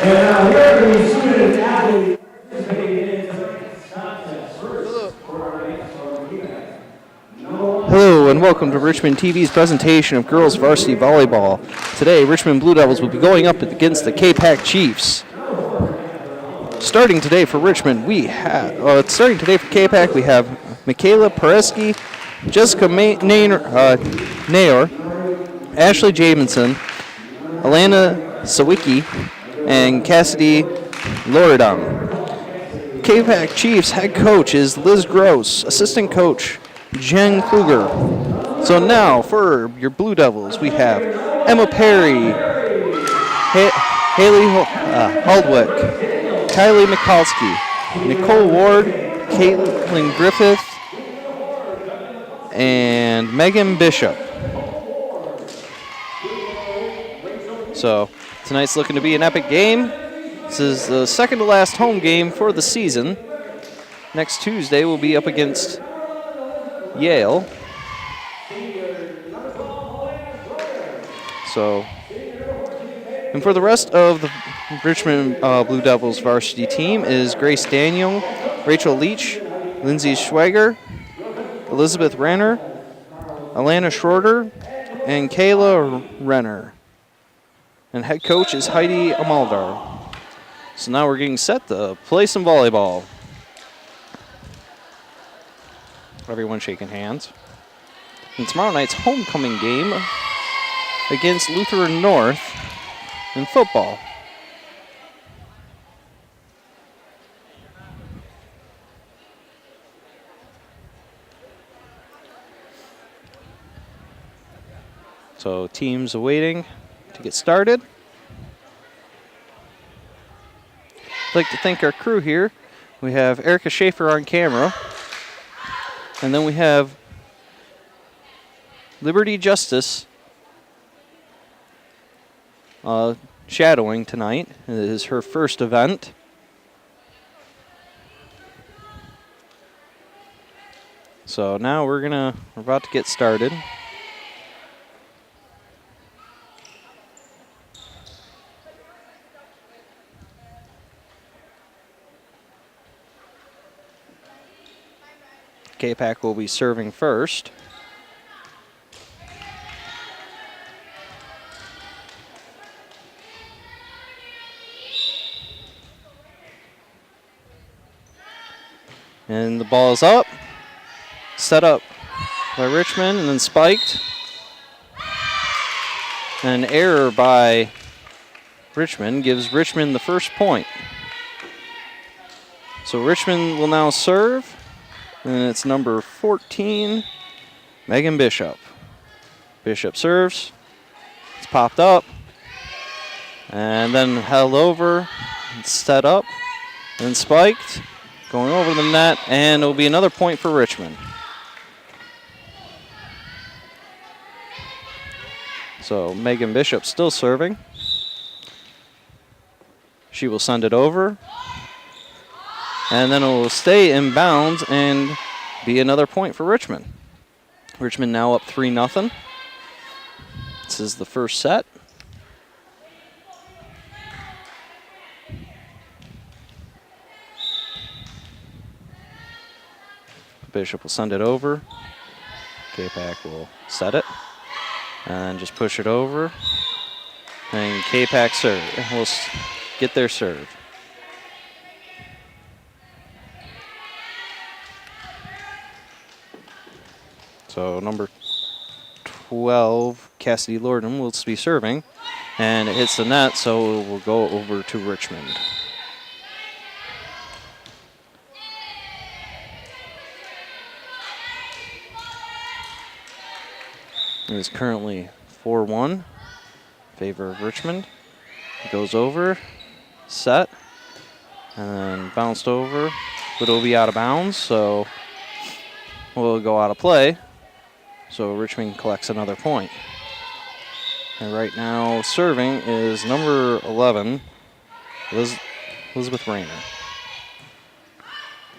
And now here are the student athletes participating in tonight's contest. First, for our next Capac. Hello and welcome to Richmond TV's presentation of girls varsity volleyball. Today, Richmond Blue Devils will be going up against the Capac Chiefs. Starting today for Richmond, starting today for Capac, we have Michaela Pareski, Jessica Nayor, Ashley Jamison, Alana Sawicki, and Cassidy Loredon. Capac Chiefs head coach is Liz Gross, assistant coach Jen Kluger. So now for your Blue Devils, we have Emma Perry, Haley Haldwick, Kylie Mikulski, Nicole Ward, Caitlin Griffith, and Megan Bishop. So tonight's looking to be an epic game. This is the second to last home game for the season. Next Tuesday we'll be up against Yale. So, and for the rest of the Richmond Blue Devils varsity team is Grace Daniel, Rachel Leach, Lindsay Schwager, Elizabeth Renner, Alana Schroeder, and Kayla Renner. And head coach is Heidi Amaldar. So now we're getting set to play some volleyball. Everyone shaking hands. And tomorrow night's homecoming game against Lutheran North in football. So teams awaiting to get started. I'd like to thank our crew here. We have Erica Schaefer on camera. And then we have Liberty Justice shadowing tonight. It is her first event. So now we're about to get started. Capac will be serving first. And the ball is up. Set up by Richmond and then spiked. An error by Richmond gives Richmond the first point. So Richmond will now serve. And it's number 14, Megan Bishop. Bishop serves. It's popped up. And then held over. And set up. And spiked. Going over the net. And it will be another point for Richmond. So Megan Bishop still serving. She will send it over. And then it will stay in bounds and be another point for Richmond. Richmond now up 3-0. This is the first set. Bishop will send it over. Capac will set it. And just push it over. And Capac will get their serve. So number 12, Cassidy Lorden, will be serving. And it hits the net, so it will go over to Richmond. It is currently 4-1 in favor of Richmond. It goes over, set, and then bounced over, but it'll be out of bounds, so we'll go out of play. So Richmond collects another point. And right now serving is number 11, Elizabeth Rayner.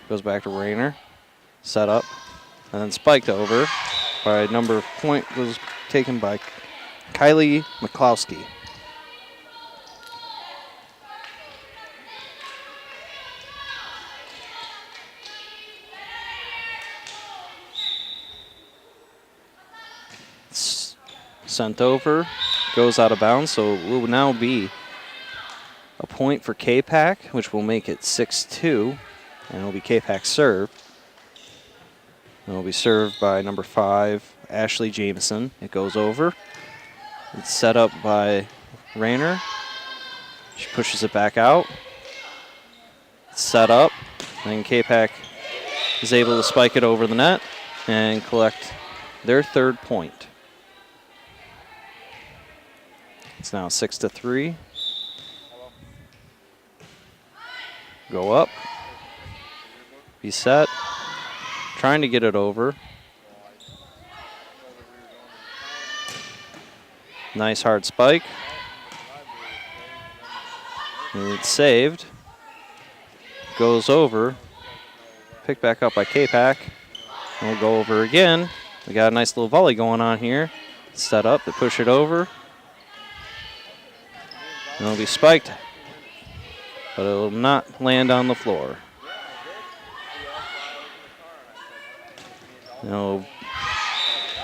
Goes back to Rayner, set up, and then spiked over by point was taken by Kylie McCloskey. sent over, goes out of bounds, so it will now be a point for Capac, which will make it 6-2, and it will be Capac's serve. It will be served by number 5, Ashley Jameson. It goes over. It's set up by Rayner. She pushes it back out. It's set up, and Capac is able to spike it over the net and collect their 3rd point. It's now 6-3. Go up. Be set. Trying to get it over. Nice hard spike. And it's saved. Goes over. Picked back up by Capac. And we'll go over again. We got a nice little volley going on here. Set up to push it over. And it'll be spiked, but it will not land on the floor. No,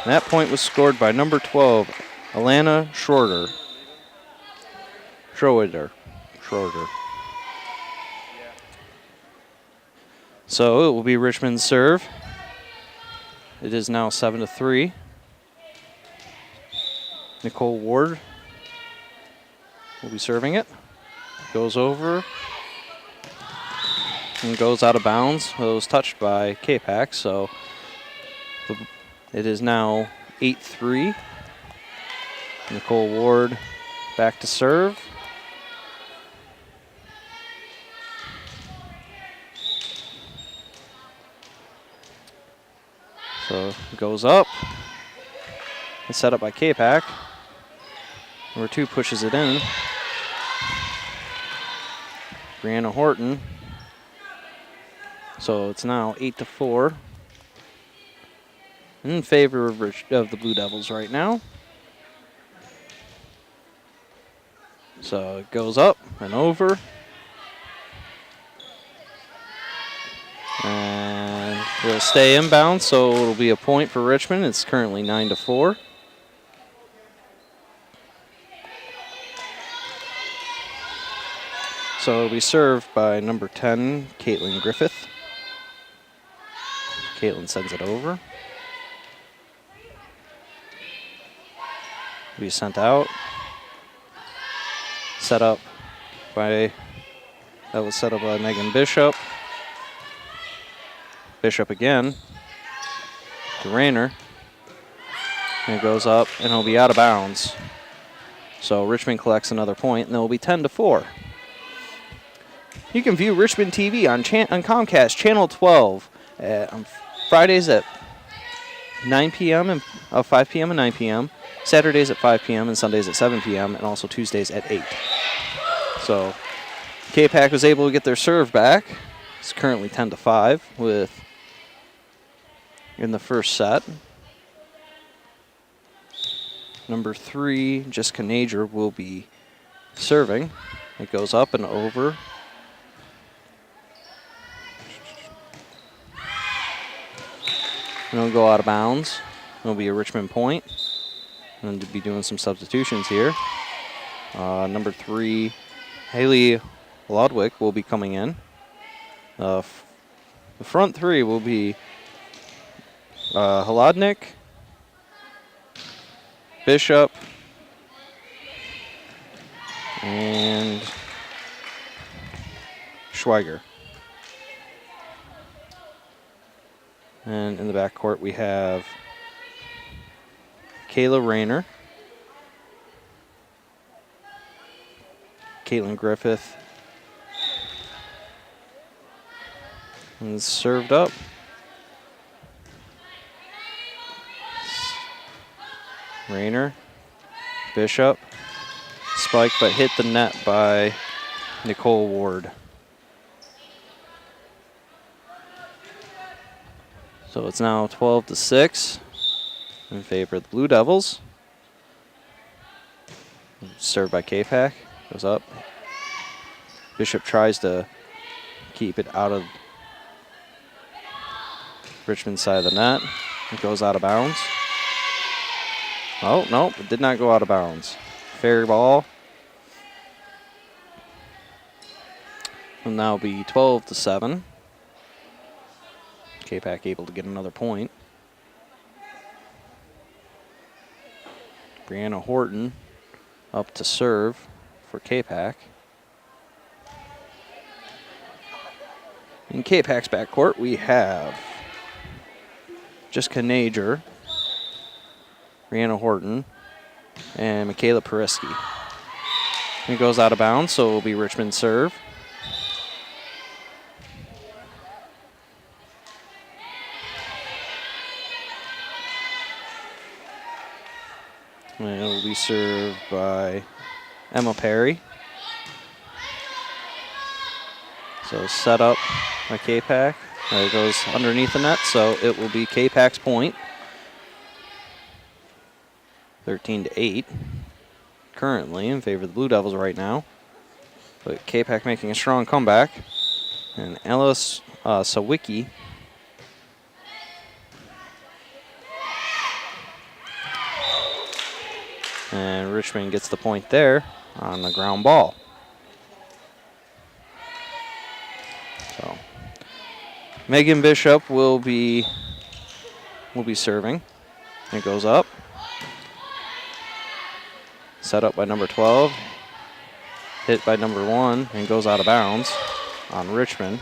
that point was scored by number 12, Alana Schroeder. So it will be Richmond's serve. It is now 7-3. Nicole Ward will be serving it. Goes over and goes out of bounds. Well, it was touched by Capac, so it is now 8-3. Nicole Ward back to serve. So it goes up. It's set up by Capac. Number 2 pushes it in. Brianna Horton. So it's now 8-4 in favor of the Blue Devils right now. So it goes up and over. And it'll stay inbound, so it'll be a point for Richmond. It's currently 9-4. So it'll be served by number 10, Caitlin Griffith. Caitlin sends it over. Be sent out. That was set up by Megan Bishop. Bishop again to Rayner. And it goes up, and it'll be out of bounds. So Richmond collects another point, and it will be 10-4. You can view Richmond TV on Comcast Channel 12 on Fridays at 9 p.m. and 5 p.m. and 9 p.m., Saturdays at 5 p.m. and Sundays at 7 p.m., and also Tuesdays at 8. So Capac was able to get their serve back. It's currently 10-5 in the first set. Number 3, Jessica Nager, will be serving. It goes up and over. And it'll go out of bounds. It'll be a Richmond point. And to be doing some substitutions here. Number 3, Haley Lodwick, will be coming in. The front 3 will be Holodnik, Bishop, and Schweiger. And in the backcourt, we have Kayla Rayner, Caitlin Griffith, and it's served up. Rayner, Bishop, spike, but hit the net by Nicole Ward. So it's now 12-6 in favor of the Blue Devils. Served by Capac, goes up. Bishop tries to keep it out of Richmond's side of the net. It goes out of bounds. Oh, no, it did not go out of bounds. Fair ball. Will now be 12-7. Capac able to get another point. Brianna Horton up to serve for Capac. In Capac's backcourt, we have Jessica Nager, Brianna Horton, and Michaela Periski. It goes out of bounds, so it will be Richmond serve. And it will be served by Emma Perry. So set up by Capac. It goes underneath the net, so it will be Capac's point. 13-8. Currently in favor of the Blue Devils right now. But Capac making a strong comeback. And Alice Sawicki and Richmond gets the point there on the ground ball. So Megan Bishop will be serving. It goes up. Set up by number 12. Hit by number 1 and goes out of bounds on Richmond.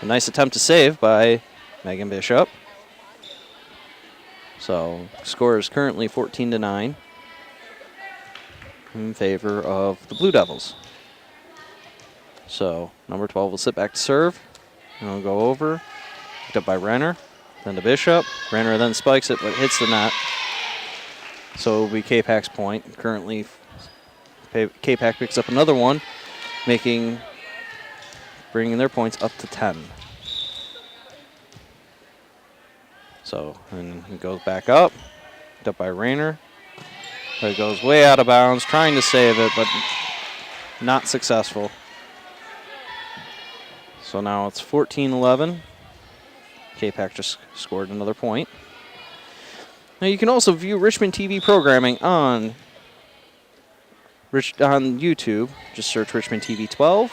A nice attempt to save by Megan Bishop. So score is currently 14-9 in favor of the Blue Devils. So number 12 will sit back to serve. And it'll go over. Picked up by Renner. Then to Bishop. Renner then spikes it, but hits the net. So it will be Capac's point. Currently, Capac picks up another one, bringing their points up to 10. So, and he goes back up. Picked up by Rayner. But it goes way out of bounds, trying to save it, but not successful. So now it's 14-11. Capac just scored another point. Now you can also view Richmond TV programming on YouTube. Just search Richmond TV 12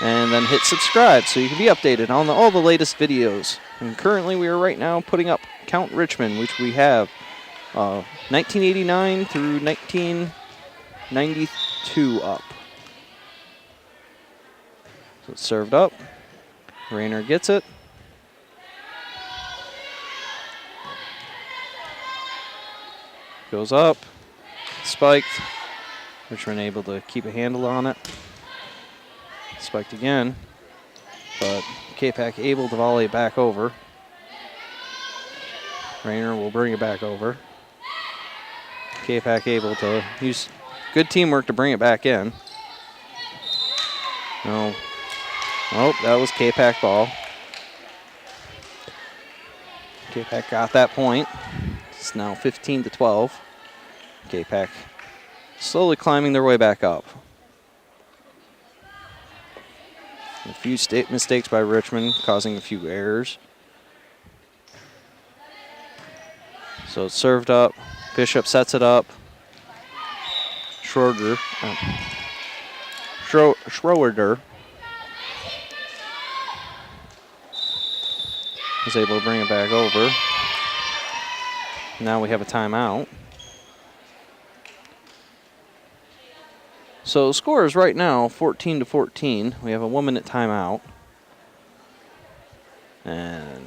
and then hit subscribe so you can be updated on all the latest videos. And currently we are right now putting up Count Richmond, which we have 1989 through 1992 up. So it's served up. Rayner gets it. Goes up. Spiked. Richmond able to keep a handle on it. Spiked again. But Capac able to volley it back over. Rayner will bring it back over. Capac able to use good teamwork to bring it back in. No. Oh, that was Capac ball. Capac got that point. It's now 15-12. Capac slowly climbing their way back up. A few mistakes by Richmond, causing a few errors. So it's served up. Bishop sets it up. Schroeder is able to bring it back over. Now we have a timeout. So the score is right now 14-14. We have a 1-minute timeout. And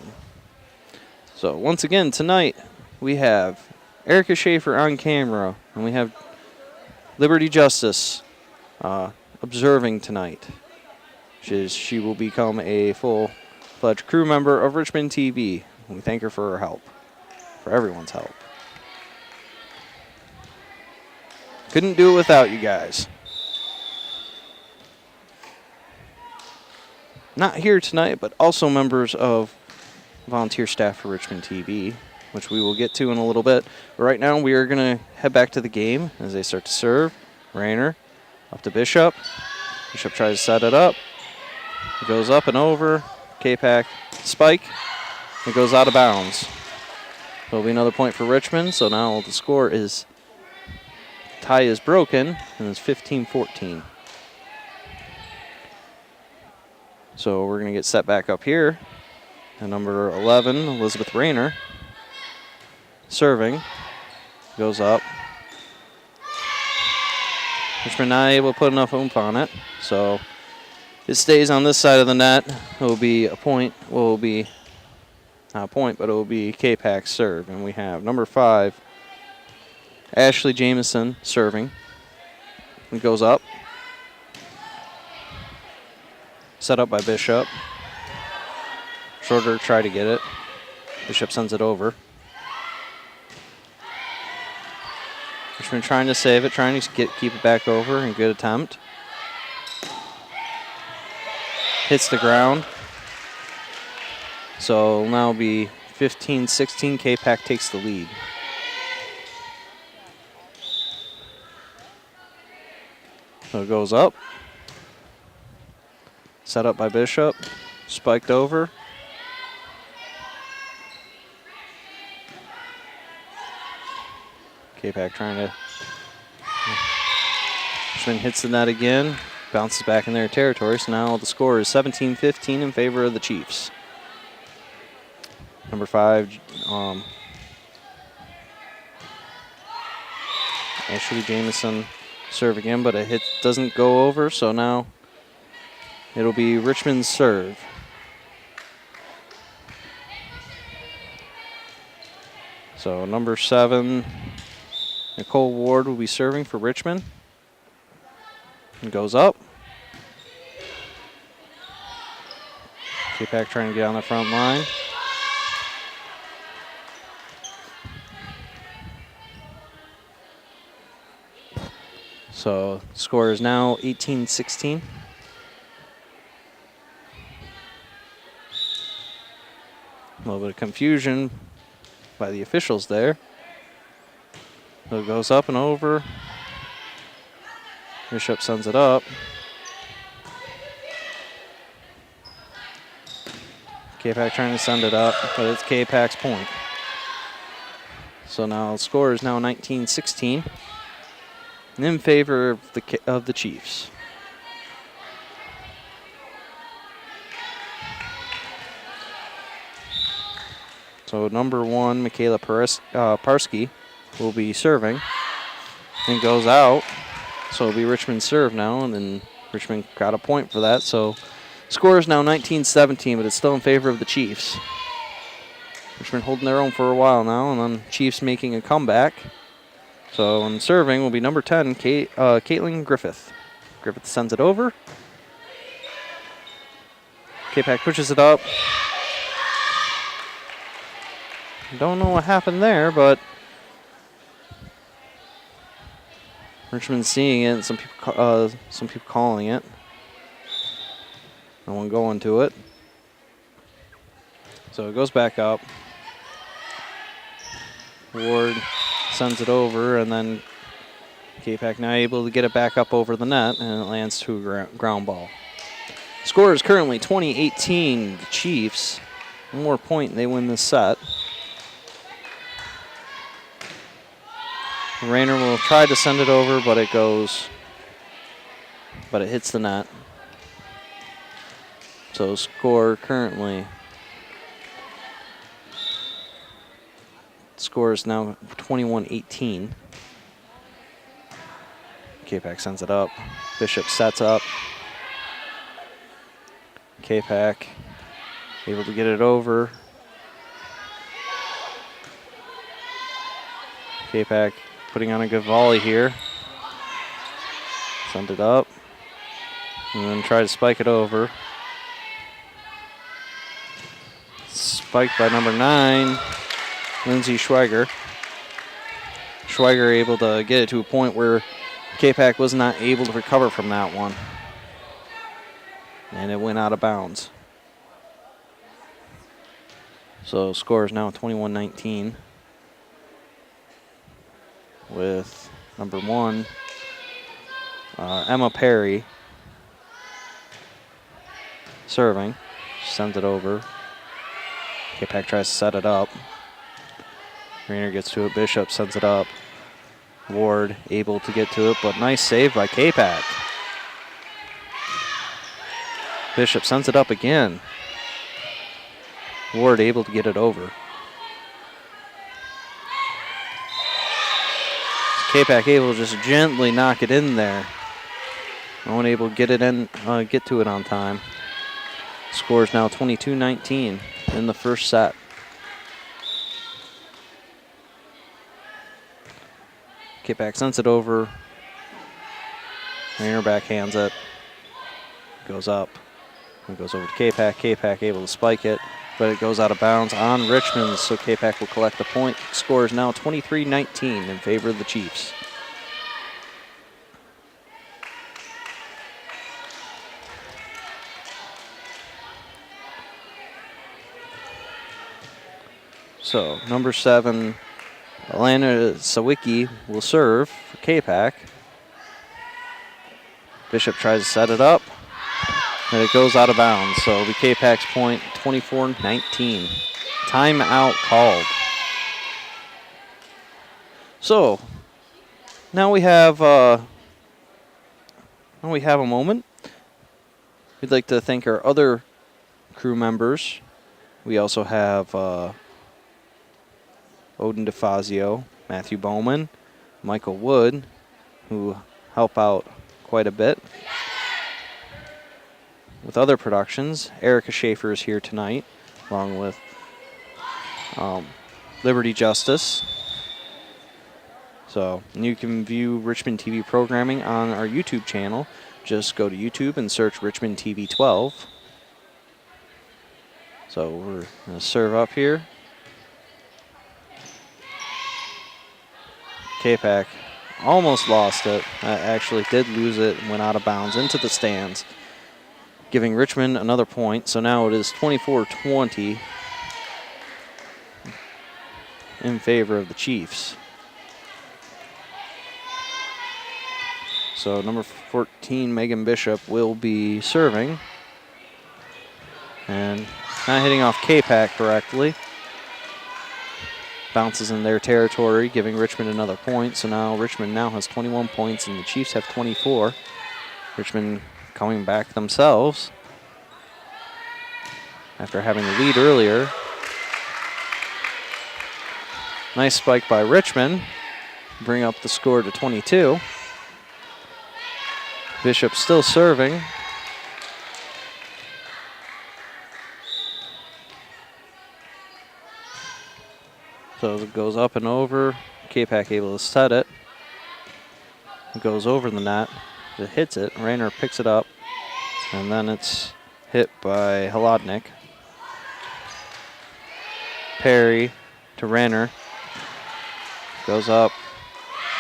so once again tonight we have Erica Schaefer on camera, and we have Liberty Justice observing tonight. She will become a full-fledged crew member of Richmond TV. We thank her for her help, for everyone's help. Couldn't do it without you guys. Not here tonight, but also members of volunteer staff for Richmond TV, which we will get to in a little bit. But right now, we are going to head back to the game as they start to serve. Rayner up to Bishop. Bishop tries to set it up. It goes up and over. Capac spike. It goes out of bounds. It'll be another point for Richmond. So now the score is, tie is broken, and it's 15-14. So we're going to get set back up here. And number 11, Elizabeth Rayner, serving, goes up. Richmond not able to put enough oomph on it, so it stays on this side of the net. It will be a point. Well, it will be not a point, but it will be Capac's serve. And we have number 5, Ashley Jamison, serving. It goes up. Set up by Bishop. Shorter try to get it. Bishop sends it over. Richmond trying to save it, trying to keep it back over, and good attempt. Hits the ground. So it'll now be 15-16. Capac takes the lead. So it goes up. Set up by Bishop. Spiked over. Capac trying to. Richmond hits the net again. Bounces back in their territory. So now the score is 17-15 in favor of the Chiefs. Number 5, Ashley Jamison serve again, but a hit doesn't go over. So now it'll be Richmond's serve. So number 7, Nicole Ward, will be serving for Richmond. And goes up. Capac trying to get on the front line. So score is now 18-16. A little bit of confusion by the officials there. So it goes up and over. Bishop sends it up. Capac trying to send it up, but it's Capac's point. So now the score is now 19-16 in favor of the Chiefs. So number 1, Michaela Parsky, will be serving and goes out. So it'll be Richmond's serve now, and then Richmond got a point for that. So score is now 19-17, but it's still in favor of the Chiefs. Richmond holding their own for a while now, and then Chiefs making a comeback. So in serving will be number 10, Caitlin Griffith. Griffith sends it over. Capac pushes it up. Don't know what happened there, but Richmond seeing it, and some people calling it. No one going to it. So it goes back up. Ward sends it over, and then Capac now able to get it back up over the net, and it lands to a ground ball. Score is currently 20-18. The Chiefs, one more point, and they win this set. Rayner will try to send it over, but it hits the net. So score currently, score is now 21-18. Capac sends it up. Bishop sets up. Capac able to get it over. Capac putting on a good volley here. Send it up. And then try to spike it over. Spiked by number 9, Lindsay Schweiger. Schweiger able to get it to a point where Capac was not able to recover from that one. And it went out of bounds. So score is now 21-19. With number 1, Emma Perry, serving. Sends it over. Capac tries to set it up. Rayner gets to it. Bishop sends it up. Ward able to get to it, but nice save by Capac. Bishop sends it up again. Ward able to get it over. Capac able to just gently knock it in there. No one able to get it in, get to it on time. Score is now 22-19 in the first set. Capac sends it over. Rayner backhands it. Goes up. It goes over to Capac. Capac able to spike it, but it goes out of bounds on Richmond, so Capac will collect the point. Score is now 23-19 in favor of the Chiefs. So, number 7, Alana Sawicki will serve for Capac. Bishop tries to set it up, and it goes out of bounds. So it'll be Capac's point, 24-19. Timeout called. So now we have a moment. We'd like to thank our other crew members. We also have Odin DeFazio, Matthew Bowman, Michael Wood, who help out quite a bit with other productions. Erica Schaefer is here tonight, along with Liberty Justice. So you can view Richmond TV programming on our YouTube channel. Just go to YouTube and search Richmond TV 12. So we're going to serve up here. Capac almost lost it. Actually did lose it and went out of bounds into the stands, giving Richmond another point. So now it is 24-20 in favor of the Chiefs. So number 14, Megan Bishop, will be serving. And not hitting off Capac correctly. Bounces in their territory, giving Richmond another point. So now Richmond now has 21 points and the Chiefs have 24. Richmond coming back themselves after having the lead earlier. Nice spike by Richmond. Bring up the score to 22. Bishop still serving. So it goes up and over. Capac able to set it. It goes over the net. It hits it. Rayner picks it up. And then it's hit by Holodnik. Perry to Rayner. Goes up,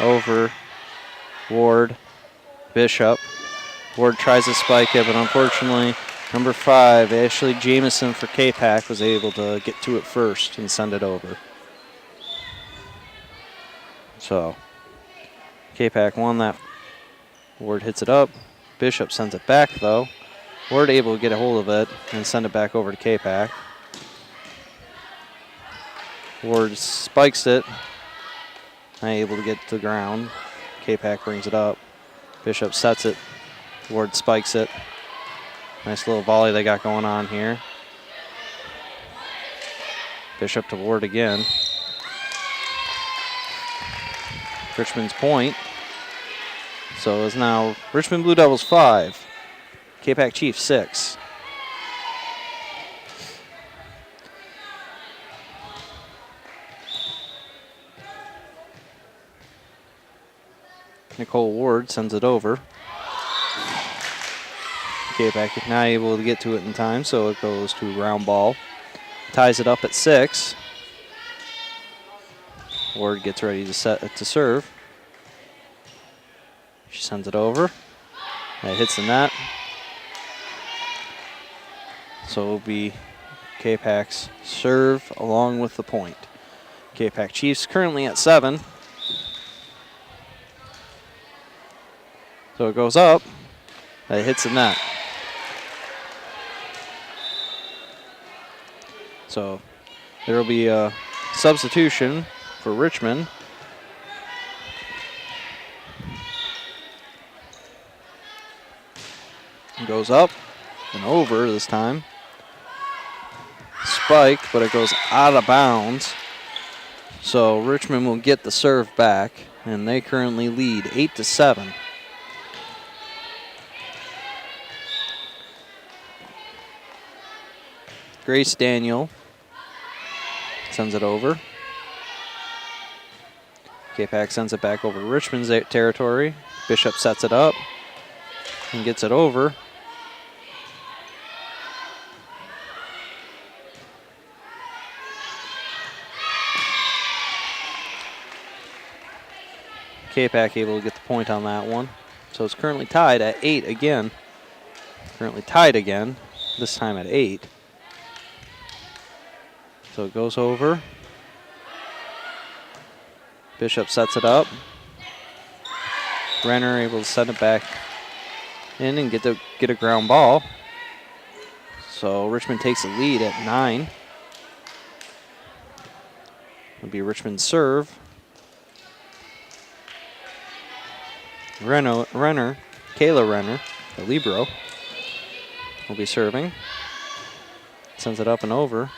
over, Ward, Bishop. Ward tries to spike it, but unfortunately, number 5, Ashley Jamison for Capac, was able to get to it first and send it over. So, Capac won that. Ward hits it up. Bishop sends it back, though. Ward able to get a hold of it and send it back over to Capac. Ward spikes it. Not able to get to the ground. Capac brings it up. Bishop sets it. Ward spikes it. Nice little volley they got going on here. Bishop to Ward again. Richmond's point. So it's now Richmond Blue Devils 5. Capac Chiefs 6. Nicole Ward sends it over. Capac is not able to get to it in time, so it goes to round ball. Ties it up at 6. Ward gets ready to serve. She sends it over. It hits the net. So it'll be Capac's serve along with the point. Capac Chiefs currently at 7. So it goes up. It hits the net. So there will be a substitution for Richmond. Goes up and over this time. Spike, but it goes out of bounds. So Richmond will get the serve back, and they currently lead 8-7. Grace Daniel sends it over. Capac sends it back over to Richmond's territory. Bishop sets it up and gets it over. Capac able to get the point on that one. So it's currently tied at 8 again. Currently tied again, this time at 8. So it goes over. Bishop sets it up. Renner able to send it back in and get a ground ball. So Richmond takes the lead at 9. It'll be Richmond's serve. Kayla Renner, the libero, will be serving. Sends it up and over.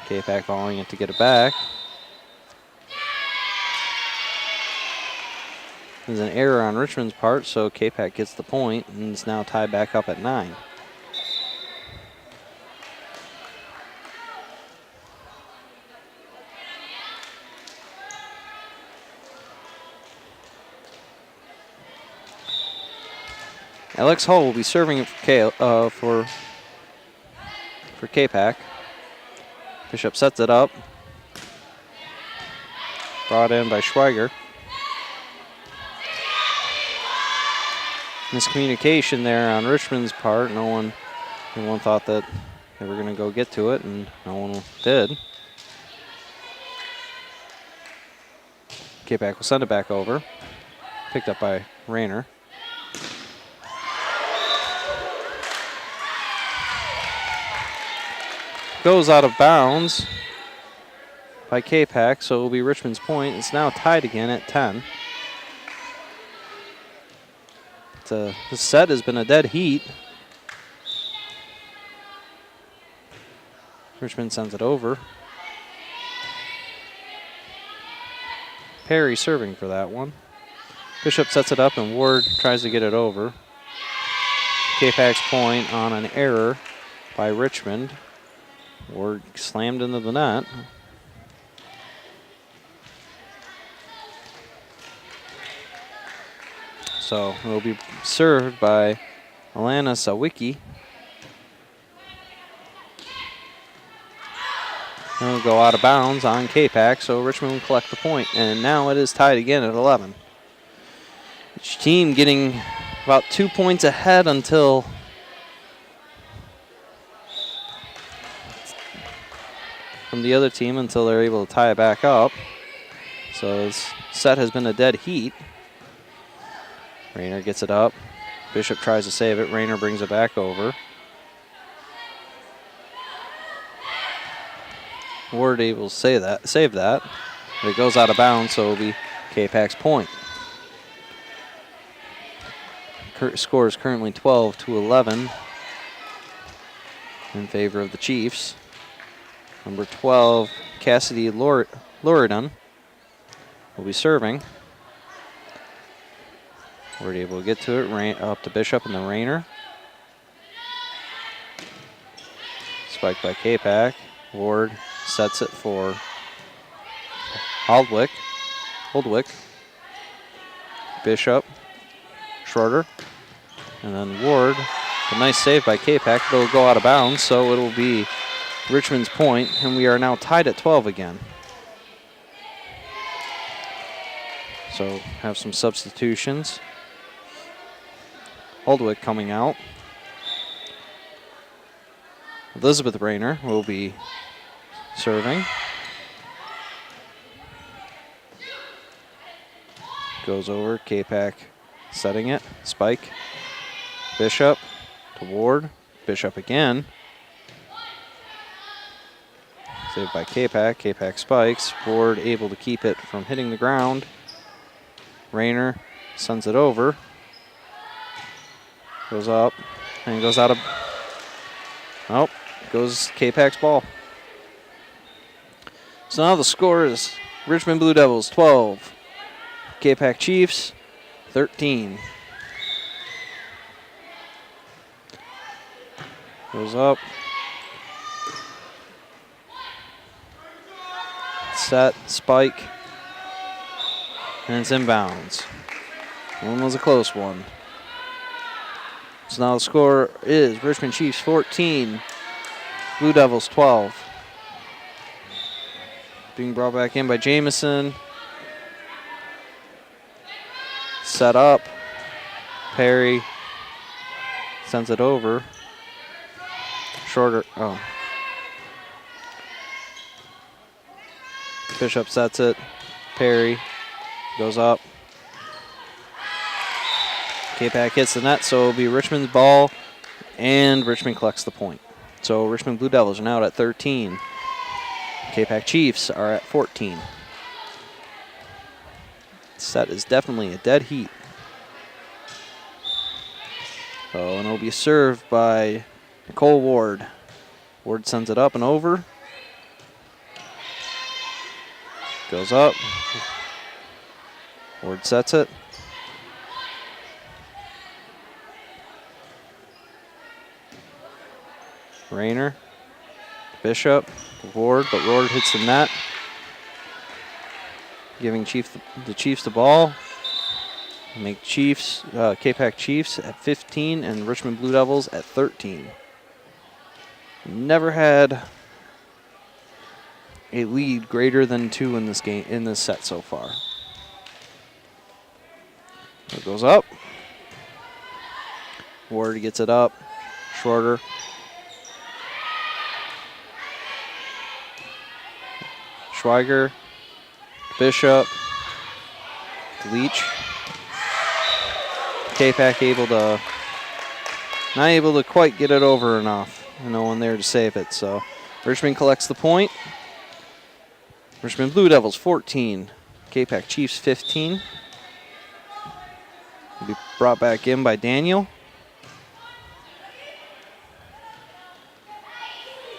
Capac following it to get it back. There's an error on Richmond's part, so Capac gets the point and is now tied back up at 9. Alex Hall will be serving it for Capac. Bishop sets it up. Brought in by Schweiger. Miscommunication there on Richmond's part. No one thought that they were going to go get to it, and no one did. Capac will send it back over. Picked up by Rayner. Goes out of bounds by Capac, so it will be Richmond's point. It's now tied again at 10. The set has been a dead heat. Richmond sends it over. Perry serving for that one. Bishop sets it up and Ward tries to get it over. Capac's point on an error by Richmond. Ward slammed into the net. So it will be served by Alana Sawicki. It'll go out of bounds on Capac, so Richmond will collect the point. And now it is tied again at 11. Each team getting about 2 points ahead until from the other team until they're able to tie it back up. So this set has been a dead heat. Rayner gets it up. Bishop tries to save it. Rayner brings it back over. Ward able to save that. But it goes out of bounds, so it'll be Capac's point. Score is currently 12-11 in favor of the Chiefs. Number 12, Cassidy Loredan will be serving. We're able to get to it, up to Bishop and then Rayner. Spiked by Capac. Ward sets it for Holdwick. Bishop, Schroeder, and then Ward. A nice save by Capac. It'll go out of bounds, so it'll be Richmond's point, and we are now tied at 12 again. So have some substitutions. Holdwick coming out. Elizabeth Rayner will be serving. Goes over, Capac setting it. Spike. Bishop to Ward. Bishop again. Saved by Capac. Capac spikes. Ward able to keep it from hitting the ground. Rayner sends it over. Goes up and goes out of. Oh, goes Capac's ball. So now the score is Richmond Blue Devils 12, Capac Chiefs 13. Goes up. Set, spike, and it's inbounds. One was a close one. So now the score is Richmond Chiefs 14, Blue Devils 12. Being brought back in by Jamison. Set up. Perry sends it over. Shorter. Oh. Bishop sets it. Perry goes up. Capac hits the net, so it'll be Richmond's ball, and Richmond collects the point. So Richmond Blue Devils are now at 13. Capac Chiefs are at 14. Set is definitely a dead heat. Oh, and it'll be served by Nicole Ward. Ward sends it up and over. Goes up. Ward sets it. Rayner. Bishop. Ward, but Ward hits the net. Giving the Chiefs the ball. Make Capac Chiefs at 15 and Richmond Blue Devils at 13. Never had a lead greater than 2 in this set so far. It goes up. Ward gets it up. Shorter. Schweiger. Bishop. Leach. Capac not able to quite get it over enough. No one there to save it. So Richmond collects the point. Richmond Blue Devils 14. Capac Chiefs 15. Will be brought back in by Daniel.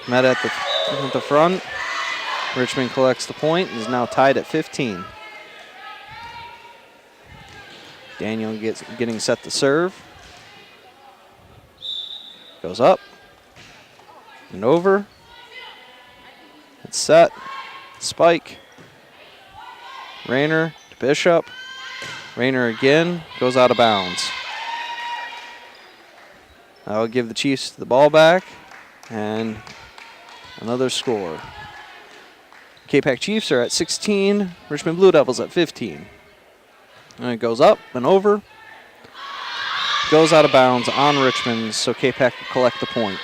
Met at the front. Richmond collects the point and is now tied at 15. Daniel getting set to serve. Goes up and over. It's set. Spike. Rayner to Bishop. Rayner again. Goes out of bounds. That'll give the Chiefs the ball back. And another score. Capac Chiefs are at 16. Richmond Blue Devils at 15. And it goes up and over. Goes out of bounds on Richmond, so Capac will collect the point.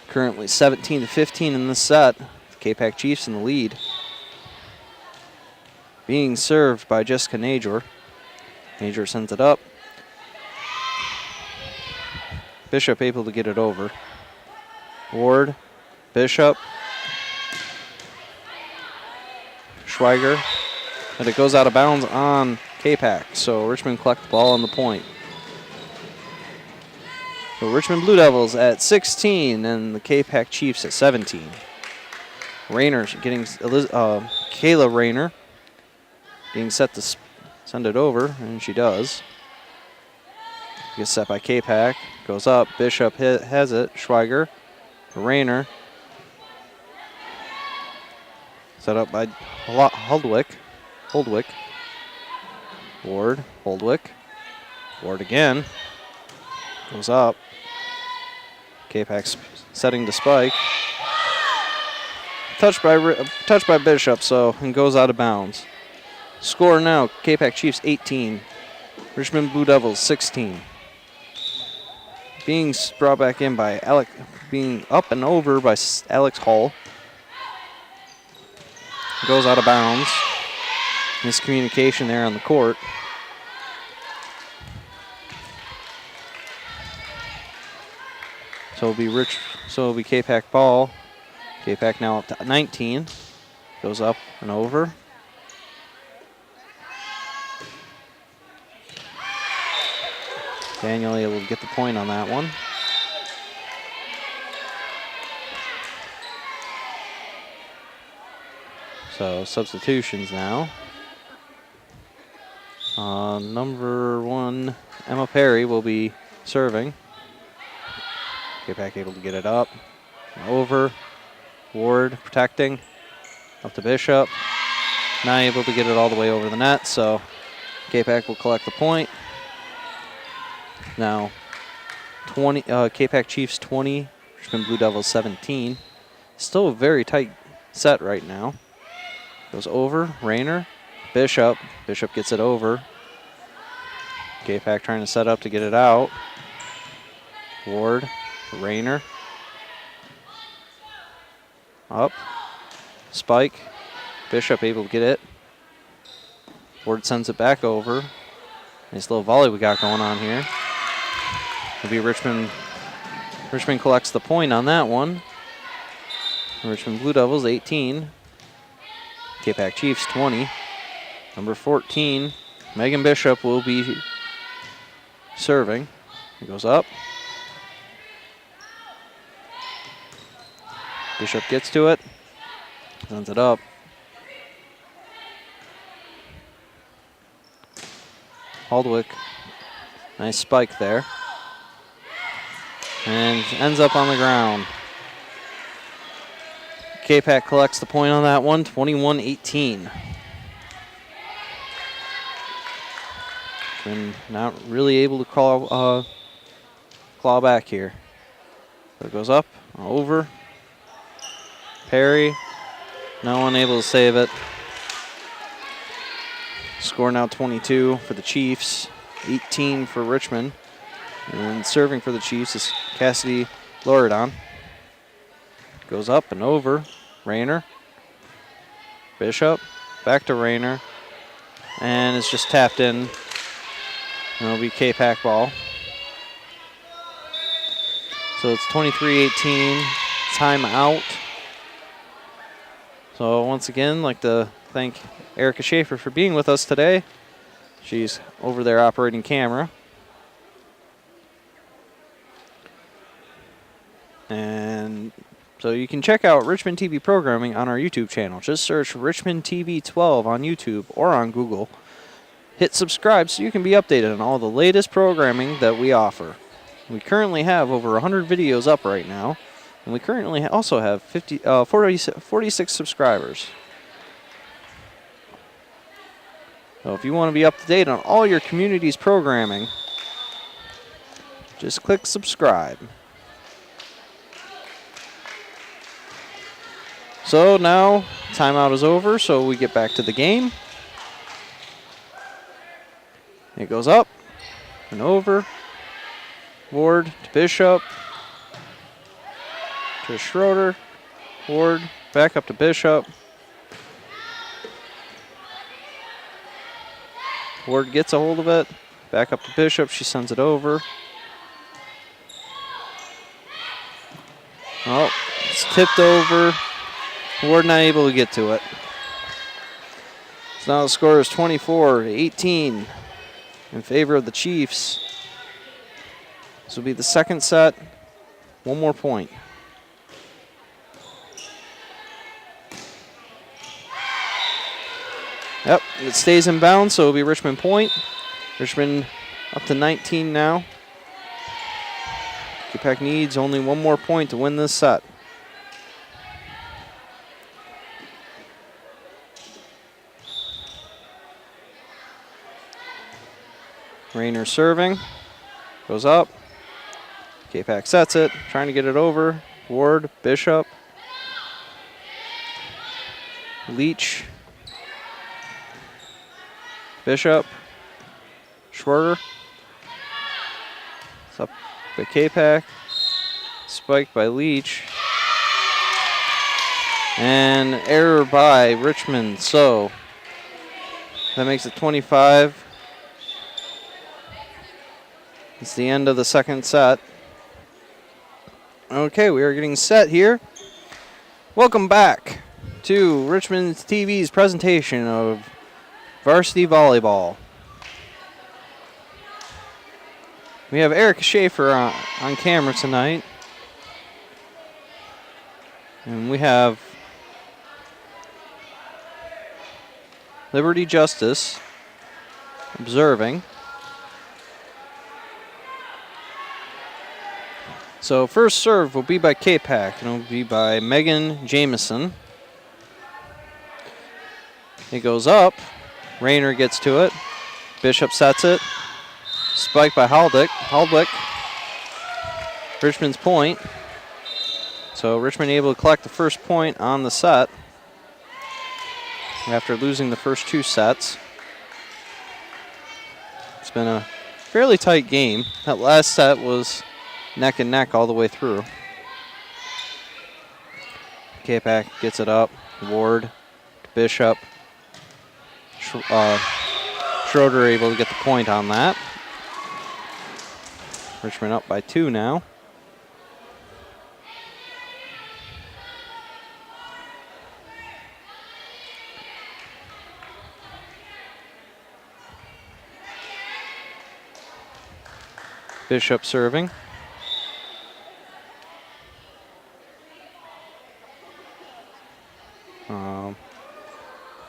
Currently 17-15 in this set. Capac Chiefs in the lead. Being served by Jessica Najor. Najor sends it up. Bishop able to get it over. Ward, Bishop, Schweiger. And it goes out of bounds on Capac, so Richmond collect the ball on the point. So Richmond Blue Devils at 16 and the Capac Chiefs at 17. Rayner getting Kayla Rayner being set to send it over, and she does. Gets set by Capac, goes up. Bishop has it. Schweiger, Rayner, set up by Holdwick. Ward, Holdwick. Ward again. Goes up. Capac setting to spike. Touched by Bishop, and goes out of bounds. Score now, Capac Chiefs 18. Richmond Blue Devils 16. Being brought back in by Alex, being up and over by Alex Hall. Goes out of bounds. Miscommunication there on the court. So it'll be Capac ball. Capac now up to 19. Goes up and over. Daniel able to get the point on that one. So substitutions now. Number 1, Emma Perry will be serving. Capac able to get it up and over. Ward protecting. Up to Bishop. Not able to get it all the way over the net, so Capac will collect the point. Now, Capac Chiefs 20, Richmond Blue Devils 17. Still a very tight set right now. Goes over, Rayner, Bishop. Bishop gets it over. Capac trying to set up to get it out. Ward, Rayner. Up, spike. Bishop able to get it. Ward sends it back over. Nice little volley we got going on here. It'll be Richmond. Richmond collects the point on that one. Richmond Blue Devils 18. Capac Chiefs 20. Number 14, Megan Bishop will be serving. It goes up. Bishop gets to it. Sends it up. Haldwick. Nice spike there. And ends up on the ground. Capac collects the point on that one, 21-18. Been not really able to claw back here. So it goes up, over. Perry, no one able to save it. Score now 22 for the Chiefs, 18 for Richmond. And serving for the Chiefs is Cassidy Loredon. Goes up and over. Rayner. Bishop. Back to Rayner. And it's just tapped in. And it'll be Capac ball. So it's 23-18. Timeout. So once again, I'd like to thank Erica Schaefer for being with us today. She's over there operating camera. And so you can check out Richmond TV programming on our YouTube channel. Just search Richmond TV 12 on YouTube or on Google. Hit subscribe so you can be updated on all the latest programming that we offer. We currently have over 100 videos up right now, and we currently also have 46 subscribers. So if you want to be up to date on all your community's programming, just click subscribe. So now timeout is over, so we get back to the game. It goes up and over. Ward to Bishop. To Schroeder. Ward back up to Bishop. Ward gets a hold of it. Back up to Bishop. She sends it over. Oh, it's tipped over. Ward not able to get to it. So now the score is 24-18 in favor of the Chiefs. This will be the second set. One more point. Yep, it stays in bounds, so it'll be Richmond point. Richmond up to 19 now. Capac needs only one more point to win this set. Rayner serving, goes up. Capac sets it, trying to get it over. Ward, Bishop, Leach, Bishop, Schwerter. It's up by Capac, spiked by Leach, and error by Richmond. So that makes it 25. It's the end of the second set. Okay, we are getting set here. Welcome back to Richmond TV's presentation of Varsity Volleyball. We have Eric Schaefer on camera tonight. And we have Liberty Justice observing. So first serve will be by Capac, and it will be by Megan Jameson. It goes up. Rayner gets to it. Bishop sets it. Spiked by Haldwick. Richmond's point. So Richmond able to collect the first point on the set after losing the first 2 sets. It's been a fairly tight game. That last set was neck and neck all the way through. Capac gets it up. Ward, Bishop. Schroeder able to get the point on that. Richmond up by 2 now. Bishop serving.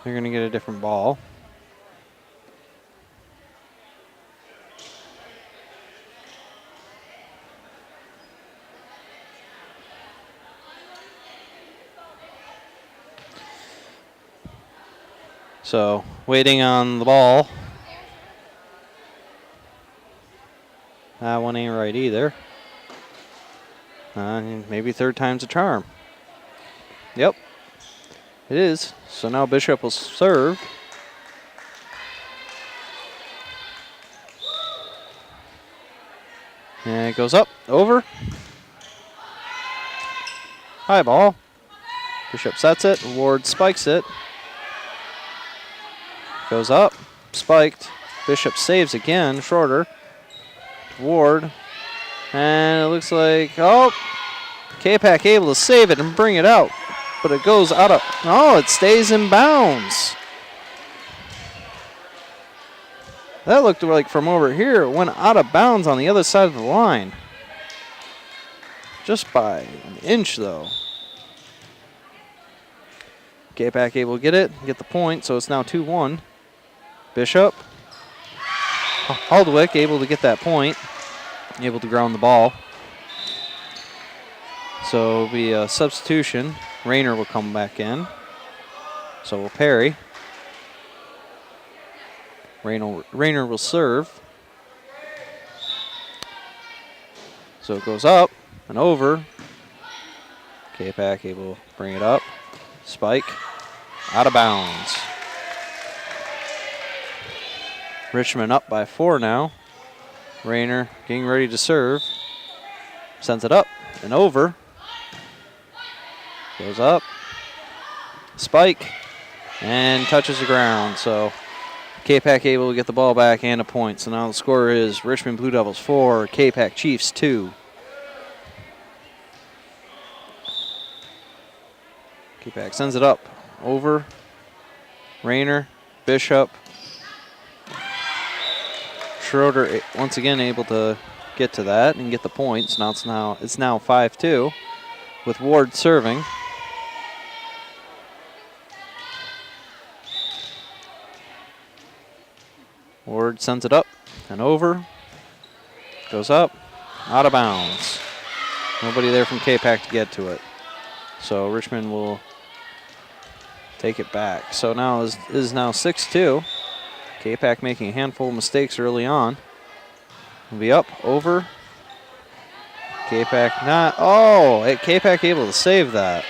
They're going to get a different ball. So, waiting on the ball. That one ain't right either. Maybe third time's a charm. Yep, it is. So now Bishop will serve. And it goes up, over. High ball. Bishop sets it. Ward spikes it. Goes up, spiked. Bishop saves again. Schroeder. Ward. And it looks like, Capac able to save it and bring it out. But it goes out of, it stays in bounds. That looked like from over here, it went out of bounds on the other side of the line. Just by an inch, though. Capac able to get it, get the point, so it's now 2-1. Bishop. Haldwick able to get that point, able to ground the ball. So it'll be a substitution. Rayner will come back in. So will parry. Rayner will serve. So it goes up and over. Capac able to bring it up. Spike. Out of bounds. Richmond up by 4 now. Rayner getting ready to serve. Sends it up and over. Goes up. Spike. And touches the ground. So Capac able to get the ball back and a point. So now the score is Richmond Blue Devils 4, Capac Chiefs 2. Capac sends it up. Over. Rayner. Bishop. Schroeder once again able to get to that and get the points. Now it's now 5-2 with Ward serving. Ward sends it up and over. Goes up. Out of bounds. Nobody there from Capac to get to it. So Richmond will take it back. So now it is now 6-2. Capac making a handful of mistakes early on. Will be up, over. Capac not. Capac able to save that.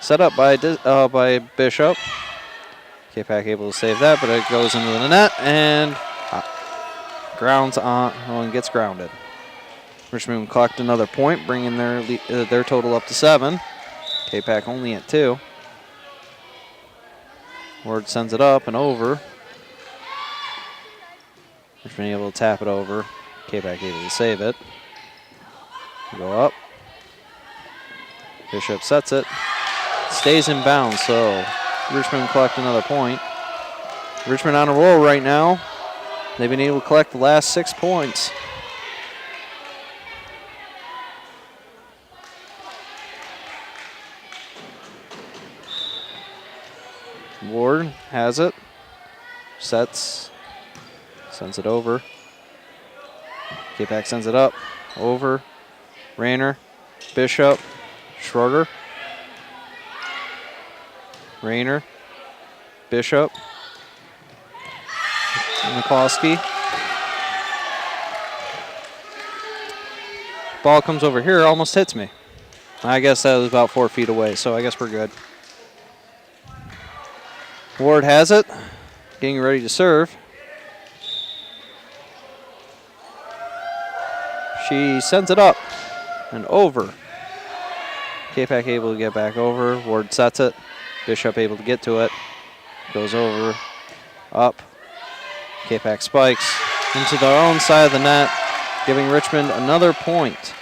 Set up by Bishop. Capac able to save that, but it goes into the net and grounds on. And gets grounded. Richmond will collect another point, bringing their total up to 7. Capac only at 2. Ward sends it up and over. Richmond able to tap it over. Capac able to save it. Go up. Bishop sets it. Stays in bounds, so Richmond collect another point. Richmond on a roll right now. They've been able to collect the last 6 points. Ward has it. Sets. Sends it over. Capac sends it up. Over. Rayner. Bishop. Schroeder. Rayner. Bishop. McCloskey. Ball comes over here, almost hits me. I guess that was about 4 feet away, so I guess we're good. Ward has it, getting ready to serve. She sends it up and over. Capac able to get back over. Ward sets it. Bishop able to get to it. Goes over, up. Capac spikes into their own side of the net, giving Richmond another point.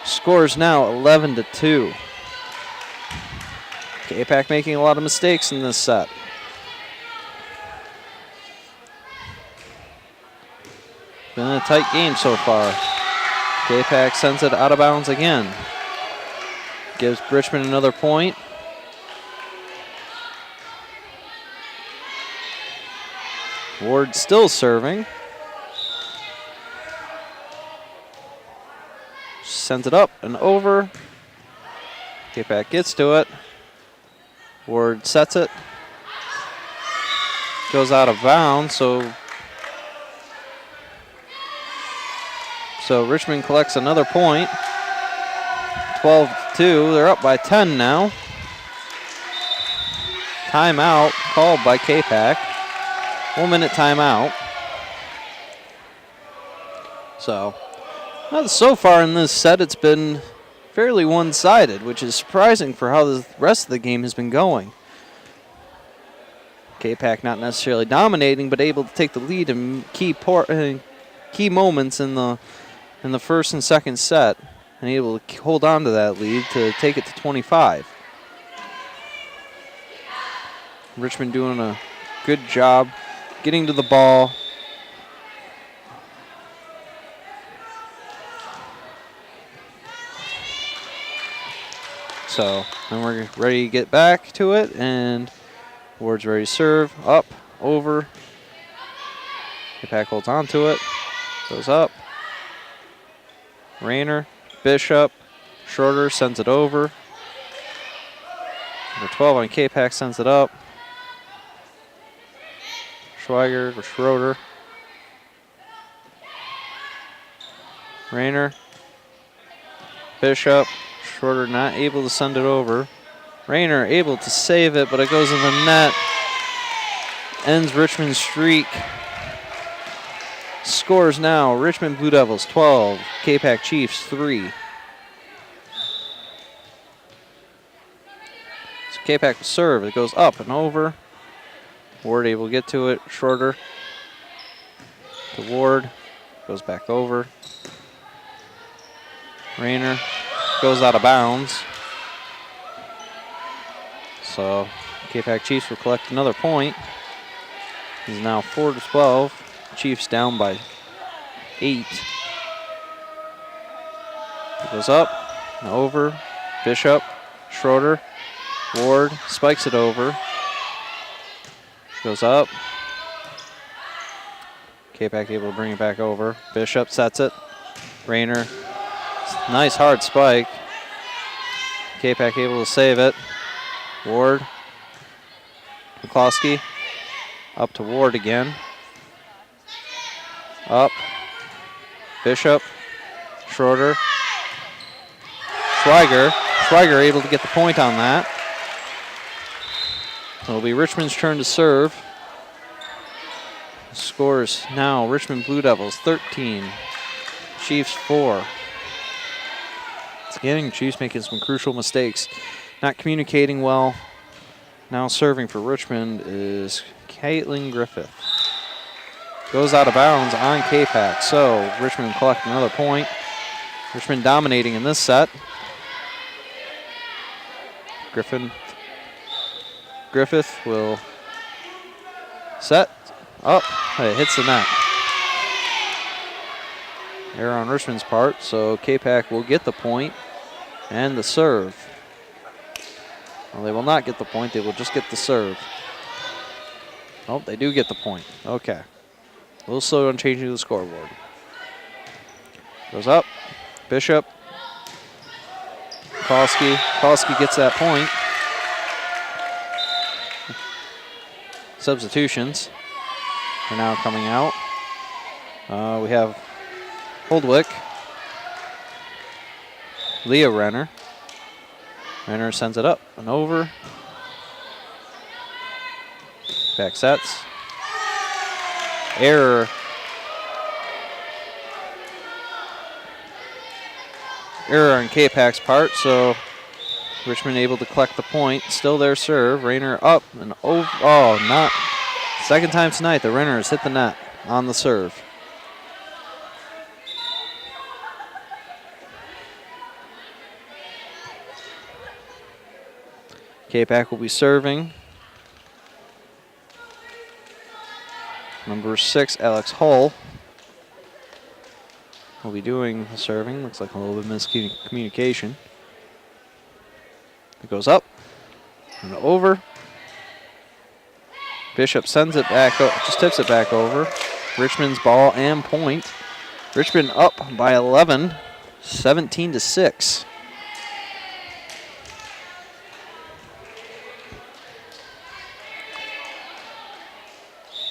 Scores now 11-2. Capac making a lot of mistakes in this set. Been a tight game so far. Capac sends it out of bounds again. Gives Richmond another point. Ward still serving. Sends it up and over. Capac gets to it. Ward sets it. Goes out of bounds, so Richmond collects another point. 12-2. They're up by 10 now. Timeout called by Capac. 1 minute timeout. So far in this set, it's been fairly one-sided, which is surprising for how the rest of the game has been going. Capac not necessarily dominating, but able to take the lead in key moments in the first and second set, and able to hold on to that lead to take it to 25. Richmond doing a good job getting to the ball. So, then we're ready to get back to it, and Ward's ready to serve. Up, over. Capac holds on to it. Goes up. Rayner, Bishop, Schroeder sends it over. Number 12 on Capac sends it up. Schweiger for Schroeder. Rayner. Bishop. Schroeder not able to send it over. Rayner able to save it, but it goes in the net. Ends Richmond's streak. Scores now, Richmond Blue Devils 12, Capac Chiefs 3. So Capac will serve. It goes up and over. Ward able to get to it. Schroeder to Ward. Goes back over. Rayner goes out of bounds. So Capac Chiefs will collect another point. He's now 4-12. Chiefs down by 8. It goes up and over. Bishop, Schroeder, Ward spikes it over. Goes up. Capac able to bring it back over. Bishop sets it. Rayner, nice hard spike. Capac able to save it. Ward, McCloskey, up to Ward again. Up. Bishop. Schroeder. Schweiger. Schweiger able to get the point on that. It'll be Richmond's turn to serve. Scores now Richmond Blue Devils 13. Chiefs 4. It's getting Chiefs making some crucial mistakes. Not communicating well. Now serving for Richmond is Caitlin Griffith. Goes out of bounds on Capac, so Richmond collect another point. Richmond dominating in this set. Griffith will set up. It hits the net. Error on Richmond's part, so Capac will get the point and the serve. Well, they will not get the point. They will just get the serve. Oh, they do get the point. Okay. A little slow on changing the scoreboard. Goes up. Bishop. Kolsky. Kolsky gets that point. Substitutions are now coming out. We have Holdwick. Leah Renner. Renner sends it up and over. Back sets. Error. Error on Capac's part, so Richmond able to collect the point. Still their serve. Rayner up and over. Oh, not. Second time tonight, the Renner has hit the net on the serve. Capac will be serving. Number 6, Alex Hull, will be doing the serving. Looks like a little bit of miscommunication. It goes up and over. Bishop sends it back, just tips it back over. Richmond's ball and point. Richmond up by 11, 17-6.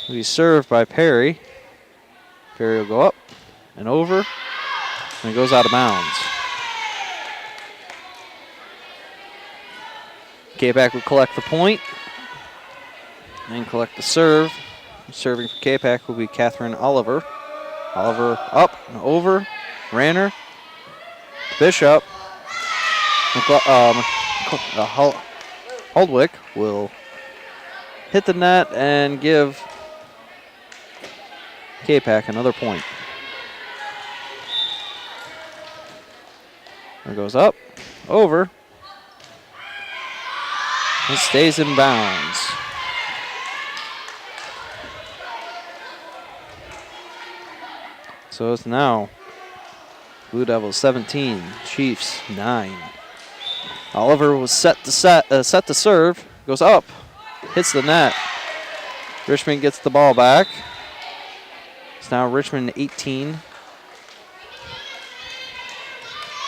Will be served by Perry. Perry will go up and over, and it goes out of bounds. Capac will collect the point and collect the serve. Serving for Capac will be Catherine Oliver. Oliver up and over. Ranner. Bishop. Holdwick will hit the net and give Capac another point. It goes up, over. It stays in bounds. So it's now Blue Devils 17, Chiefs 9. Oliver was set to serve, goes up, hits the net. Richmond gets the ball back. It's now Richmond 18,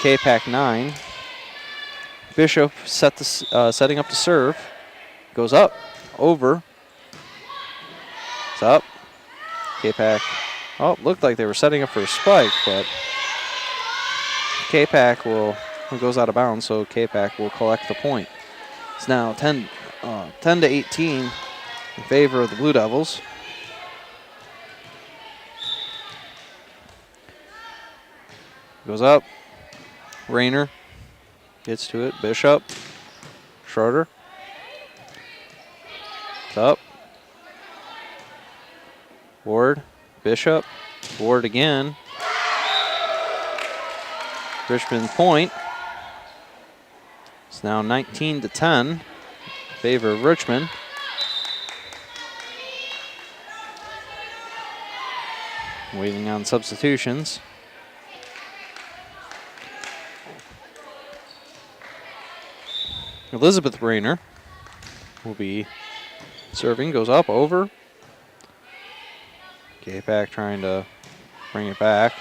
Capac 9. Bishop setting up to serve. Goes up, over. It's up. Capac. Oh, looked like they were setting up for a spike, but Capac goes out of bounds, so Capac will collect the point. It's now 10-18 in favor of the Blue Devils. Goes up. Rayner gets to it. Bishop. Schroeder. It's up. Ward. Bishop. Ward again. Richmond point. It's now 19-10 in favor of Richmond. Waiting on substitutions. Elizabeth Rayner will be serving, goes up, over. Capac trying to bring it back,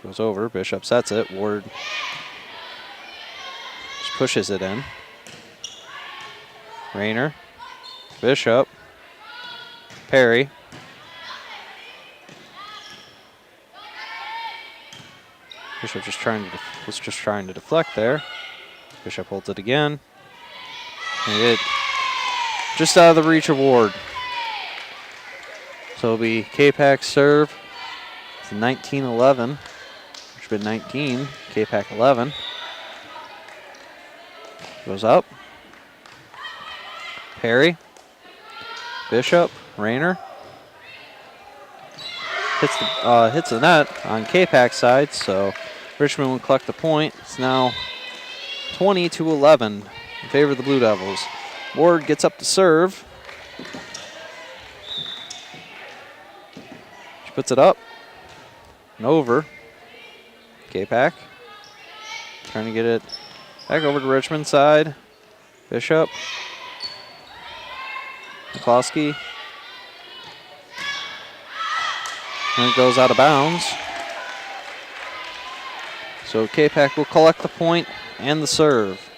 goes over. Bishop sets it. Ward just pushes it in. Rayner, Bishop, Perry. Bishop was just trying to deflect there. Bishop holds it again. And it just out of the reach of Ward. So it'll be Capac's serve. It's 19-11. Richmond 19, Capac 11. Goes up. Perry. Bishop. Rayner. Hits the net on Capac's side, so Richmond will collect the point. It's now 20-11 in favor of the Blue Devils. Ward gets up to serve. She puts it up and over. Capac trying to get it back over to Richmond side. Bishop. McCloskey. And it goes out of bounds. So Capac will collect the point and the serve.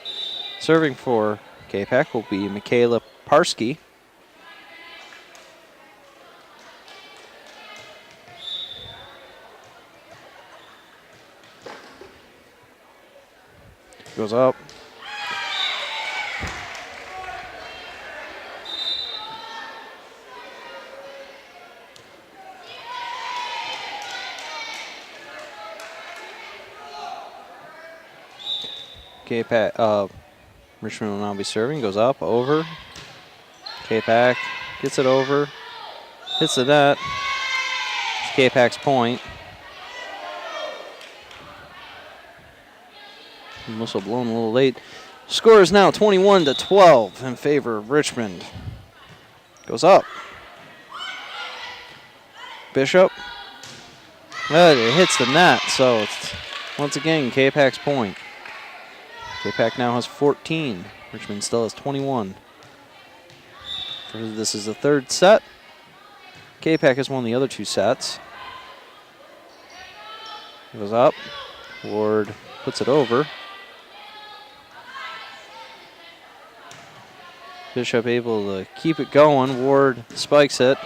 Serving for Capac will be Michaela Parsky. Goes up. Capac, Richmond will now be serving. Goes up, over. Capac gets it over. Hits the net. It's Capac's point. Whistle blown a little late. Score is now 21-12 in favor of Richmond. Goes up. Bishop. It hits the net, so it's once again Capac's point. Capac now has 14. Richmond still has 21. This is the third set. Capac has won the other two sets. Goes up. Ward puts it over. Bishop able to keep it going. Ward spikes it.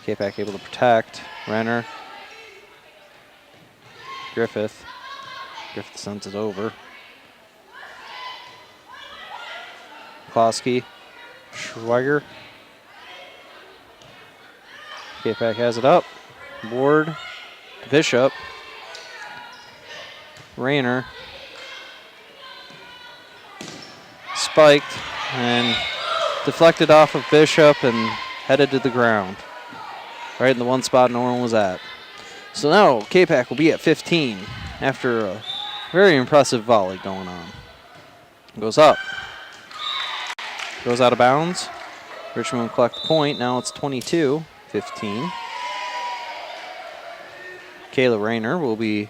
Capac able to protect. Renner. Griffith. Griffith sends it over. Klosky. Schweiger. Capac has it up. Ward. Bishop. Rayner. Spiked and deflected off of Bishop and headed to the ground. Right in the one spot no one was at. So now Capac will be at 15 after a very impressive volley going on. Goes up. Goes out of bounds. Richmond will collect the point. Now it's 22-15. Kayla Rayner will be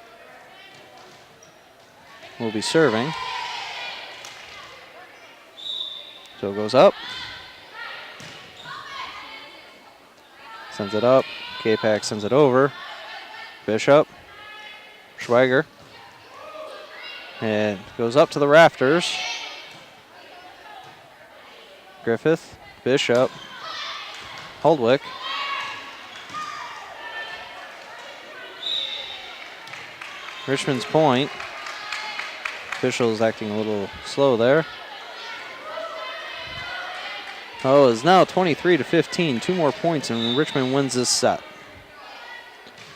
serving. So it goes up. Sends it up. Capac sends it over. Bishop. Schweiger. And goes up to the rafters. Griffith. Bishop. Holdwick. Richmond's point. Official is acting a little slow there. Oh, it's now 23-15. 2 more points and Richmond wins this set.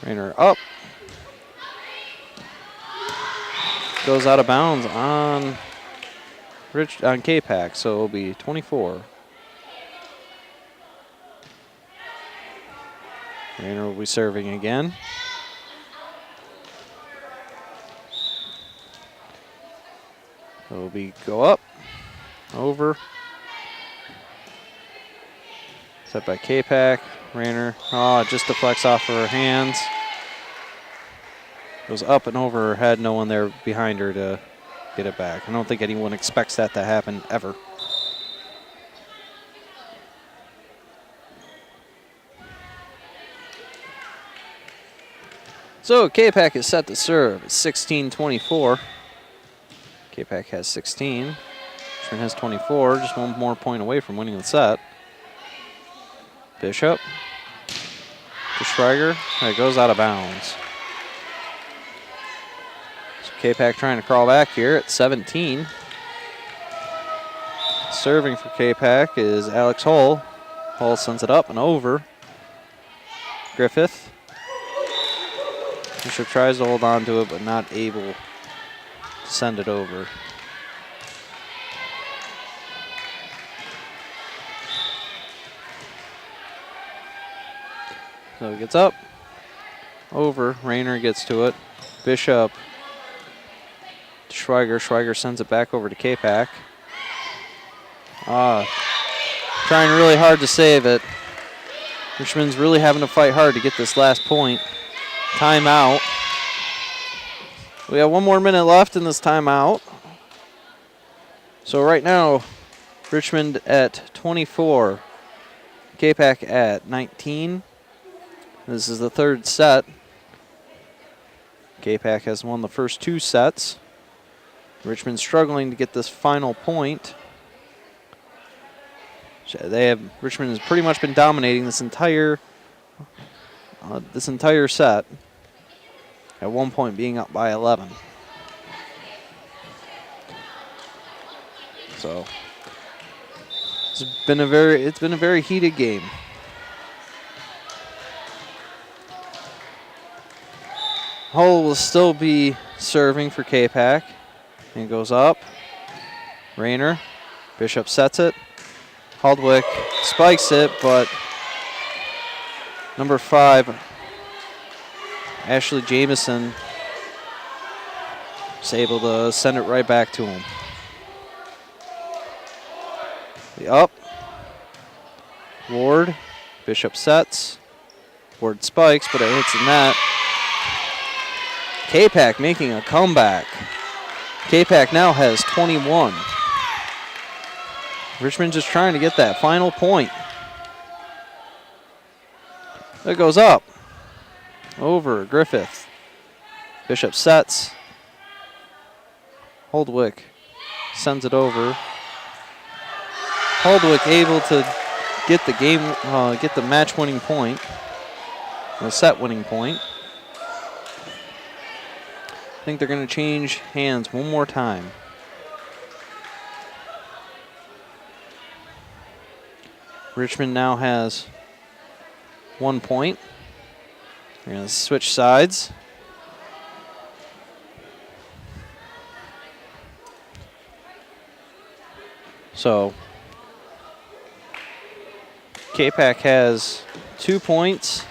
Rayner up. Goes out of bounds on Capac, so it'll be 24. Rayner will be serving again. So it'll be go up, over. Set by Capac. Rayner, it just deflects off of her hands. Goes up and over her head, no one there behind her to get it back. I don't think anyone expects that to happen ever. So Capac is set to serve at 16-24. Capac has 16. Richmond has 24, just 1 more point away from winning the set. Bishop to Schweiger. It goes out of bounds. So Capac trying to crawl back here at 17. Serving for Capac is Alex Hull. Hull sends it up and over. Griffith. Bishop tries to hold on to it, but not able to send it over. So it gets up, over, Rayner gets to it. Bishop to Schweiger. Schweiger sends it back over to Capac. Trying really hard to save it. Richmond's really having to fight hard to get this last point. Timeout. We have 1 more minute left in this timeout. So right now, Richmond at 24. Capac at 19. This is the 3rd set. Capac has won the first 2 sets. Richmond struggling to get this final point. Richmond has pretty much been dominating this entire set. At one point being up by 11. So it's been a very heated game. Hull will still be serving for Capac. And goes up. Rayner. Bishop sets it. Haldwick spikes it, but number 5, Ashley Jamison, is able to send it right back to him. The up. Ward. Bishop sets. Ward spikes, but it hits the net. Capac making a comeback. Capac now has 21. Richmond just trying to get that final point. It goes up. Over Griffith. Bishop sets. Holdwick sends it over. Holdwick able to get the match-winning point, the set-winning point. I think they're going to change hands one more time. Richmond now has 1 point. They're going to switch sides. So Capac has 2 points.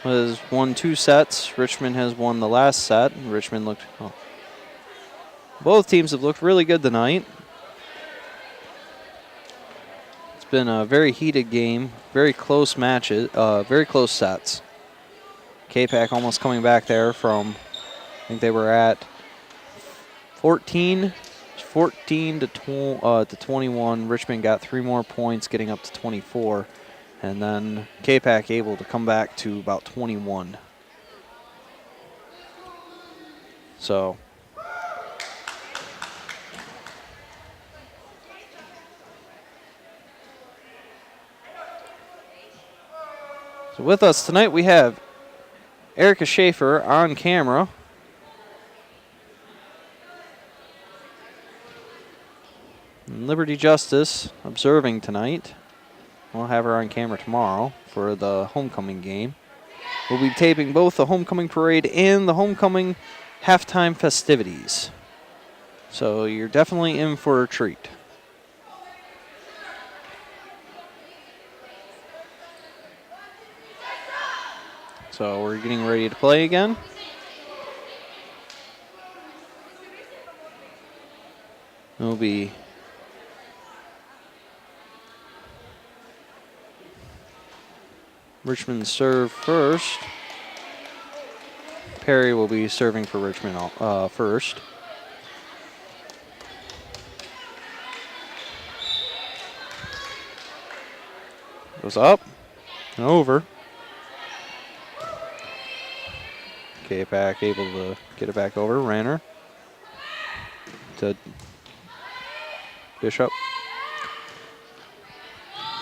Has won 2 sets. Richmond has won the last set. Both teams have looked really good tonight. It's been a very heated game, very close matches, very close sets. Capac almost coming back there from, I think they were at 14 to 21. Richmond got 3 more points, getting up to 24. And then Capac able to come back to about 21. So with us tonight we have Erica Schaefer on camera. And Liberty Justice observing tonight. We'll have her on camera tomorrow for the homecoming game. We'll be taping both the homecoming parade and the homecoming halftime festivities. So you're definitely in for a treat. So we're getting ready to play again. It'll be Richmond serve first. Perry will be serving for Richmond first. Goes up and over. Capac able to get it back over. Ranner to Bishop.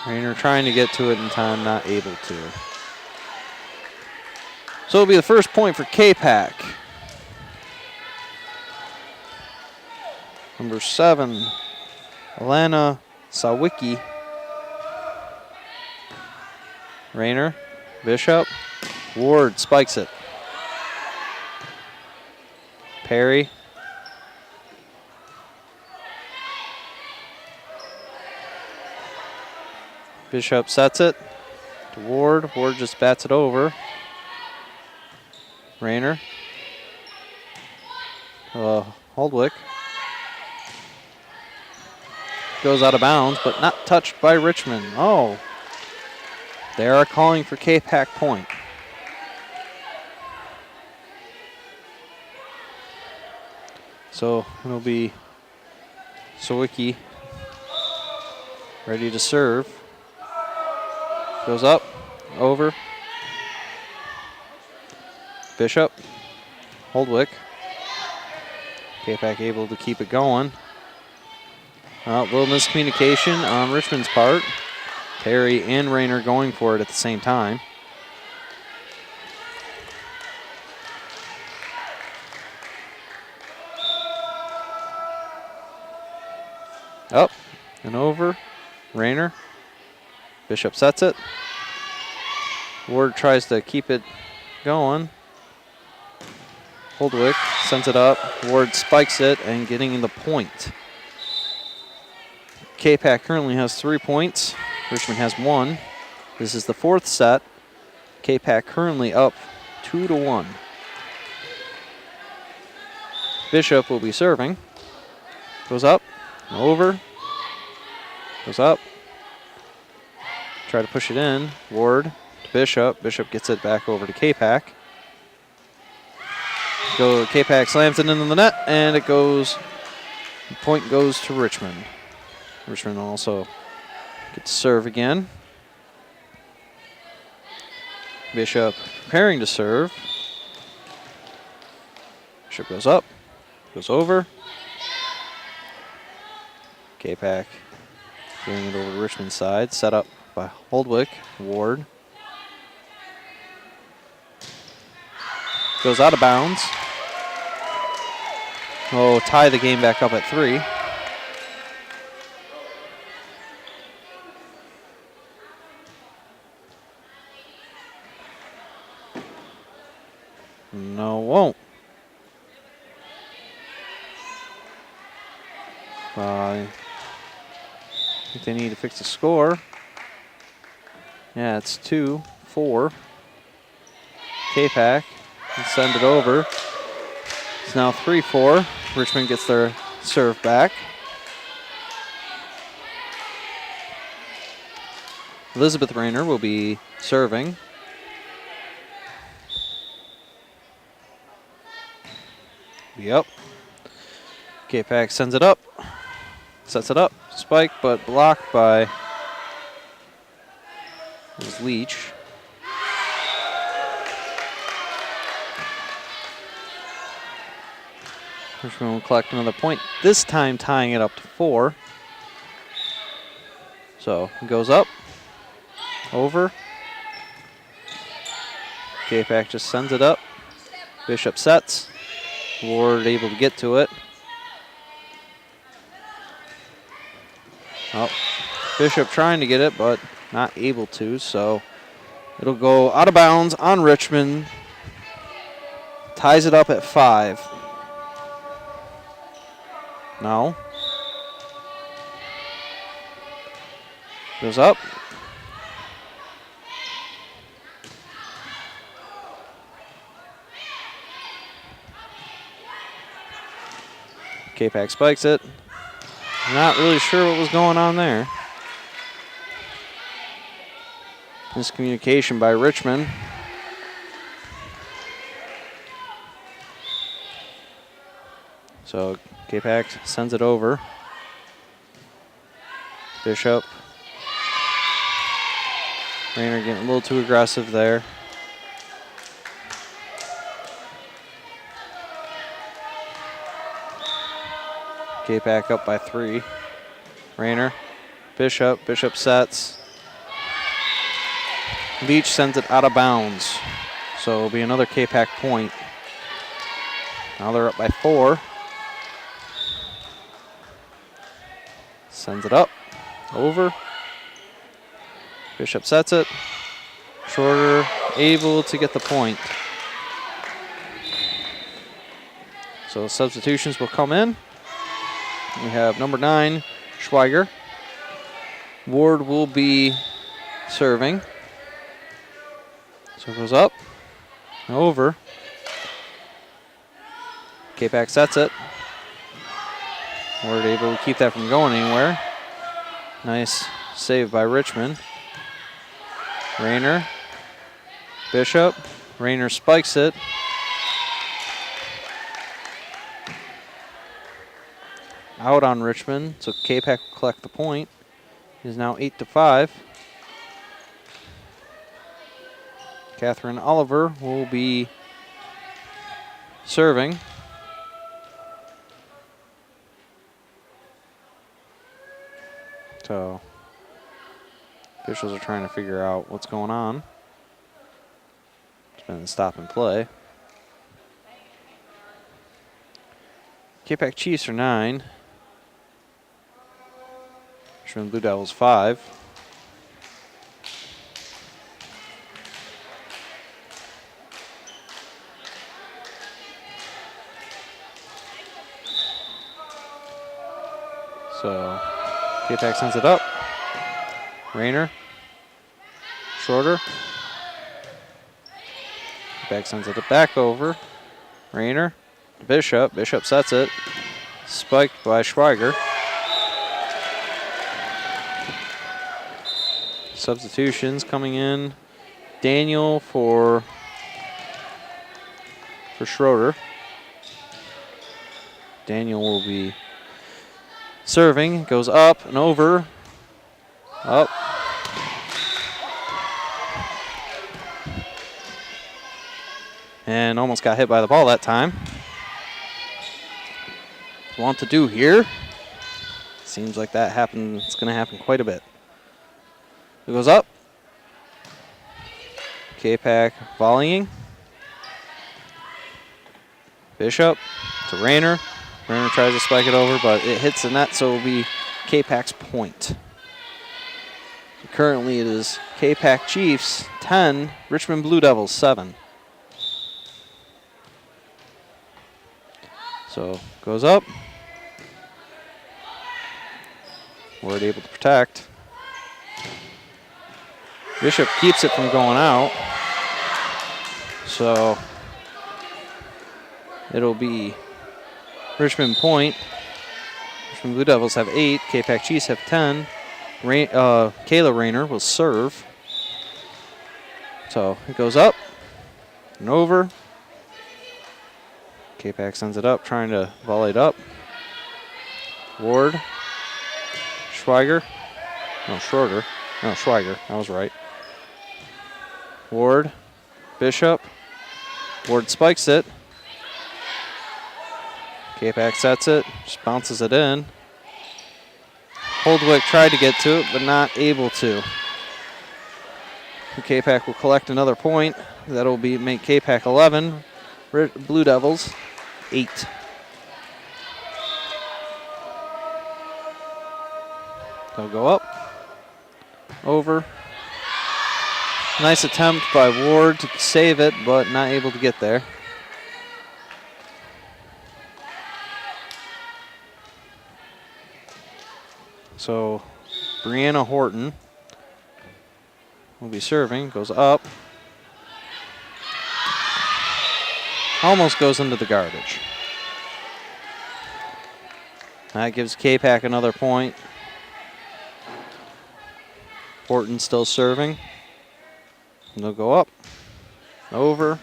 Rayner trying to get to it in time, not able to. So it'll be the first point for Capac. Number 7, Alana Sawicki. Rayner, Bishop, Ward spikes it. Perry. Bishop sets it to Ward. Ward just bats it over. Rayner. Holdwick. Goes out of bounds, but not touched by Richmond. Oh, they are calling for Capac point. So it'll be Sawicki ready to serve. Goes up, over. Bishop, Holdwick. Capac able to keep it going. A little miscommunication on Richmond's part. Perry and Rayner going for it at the same time. Up and over. Rayner. Bishop sets it. Ward tries to keep it going. Holdwick sends it up. Ward spikes it and getting the point. Capac currently has 3 points. Richmond has 1. This is the 4th set. Capac currently up 2-1. Bishop will be serving. Goes up, over. Goes up. Try to push it in. Ward to Bishop. Bishop gets it back over to Capac. Capac slams it into the net, and it goes. The point goes to Richmond. Richmond also gets to serve again. Bishop preparing to serve. Bishop goes up, goes over. Capac getting it over to Richmond's side. Set up by Holdwick. Ward. Goes out of bounds. Oh, tie the game back up at 3. No, won't. I think they need to fix the score. Yeah, it's 2-4. Capac can send it over. It's now 3-4. Richmond gets their serve back. Elizabeth Rayner will be serving. Yep. Capac sends it up. Sets it up. Spike, but blocked by Leach. Richmond will collect another point, this time tying it up to 4. So it goes up, over. Capac just sends it up. Bishop sets. Ward able to get to it. Oh, Bishop trying to get it, but not able to, so it'll go out of bounds on Richmond. Ties it up at 5. No. Goes up. Capac spikes it. Not really sure what was going on there. Miscommunication by Richmond. So Capac sends it over. Bishop. Rayner getting a little too aggressive there. Capac up by 3. Rayner. Bishop. Bishop sets. Leach sends it out of bounds. So it'll be another Capac point. Now they're up by 4. Sends it up. Over. Bishop sets it. Shorter. Able to get the point. So substitutions will come in. We have number 9, Schweiger. Ward will be serving. So it goes up, over. Capac sets it. Ward able to keep that from going anywhere. Nice save by Richmond. Rayner. Bishop. Rayner spikes it. Out on Richmond, so Capac will collect the point. It is now 8-5. Catherine Oliver will be serving. So officials are trying to figure out what's going on. It's been a stop and play. Capac Chiefs are 9. Richmond Blue Devils 5. So Capac sends it up. Rayner. Shorter. Capac sends it back over. Rayner. Bishop. Bishop sets it. Spiked by Schweiger. Substitutions coming in. Daniel for Schroeder. Daniel will be serving. Goes up and over. Up. And almost got hit by the ball that time. Want to do here. Seems like that happened. It's going to happen quite a bit. It goes up. Capac volleying. Bishop to Rayner. Rayner tries to spike it over, but it hits the net, so it will be Capac's point. So currently it is Capac Chiefs 10, Richmond Blue Devils 7. So goes up. Ward able to protect. Bishop keeps it from going out. So it'll be Richmond point. Richmond Blue Devils have 8. Capac Chiefs have 10. Kayla Rayner will serve. So it goes up and over. Capac sends it up, trying to volley it up. Ward. Schweiger. No, Schroeder. No, Schweiger. I was right. Ward. Bishop. Ward spikes it. Capac sets it. Just bounces it in. Holdwick tried to get to it, but not able to. Capac will collect another point. That'll be make Capac 11. Blue Devils 8. They'll go up. Over. Nice attempt by Ward to save it, but not able to get there. So Brianna Horton will be serving. Goes up. Almost goes into the garbage. That gives Capac another point. Horton still serving. And they'll go up. Over.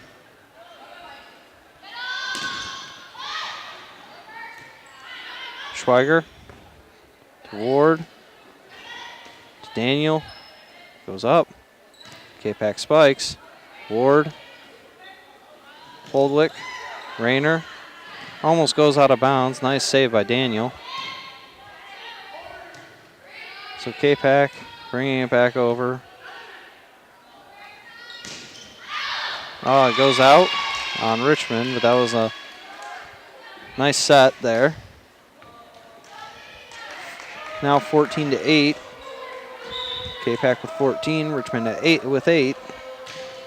Schweiger. To Ward. To Daniel. Goes up. Capac spikes. Ward. Holdwick. Rayner. Almost goes out of bounds. Nice save by Daniel. So Capac bringing it back over. Oh, it goes out on Richmond, but that was a nice set there. Now 14-8. Capac with 14. Richmond at 8 with 8.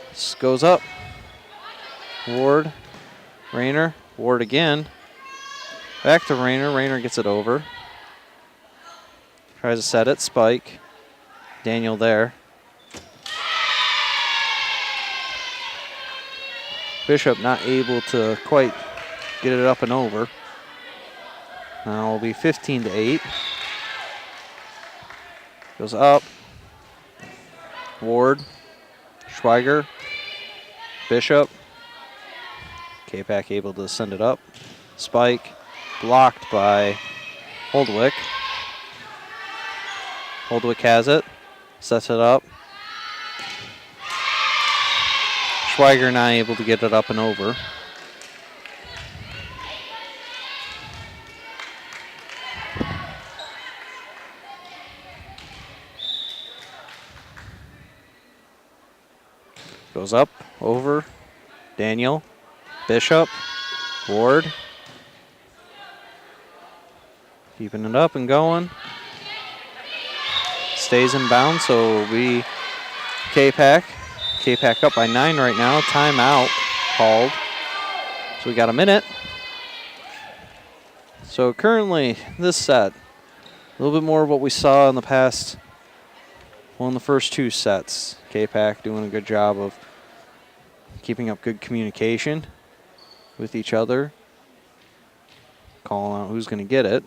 This goes up. Ward. Rayner. Ward again. Back to Rayner. Rayner gets it over. Tries to set it. Spike. Daniel there. Bishop not able to quite get it up and over. Now it'll be 15-8. Goes up. Ward, Schweiger, Bishop. Capac able to send it up. Spike blocked by Holdwick. Holdwick has it. Sets it up. Schweiger not able to get it up and over. Goes up, over, Daniel, Bishop, Ward. Keeping it up and going. Stays in bounds, so it'll be Capac. Capac up by 9 right now. Timeout called. So we got a minute. So currently, this set, a little bit more of what we saw in the past, well, in the first 2 sets. Capac doing a good job of keeping up good communication with each other, calling out who's going to get it.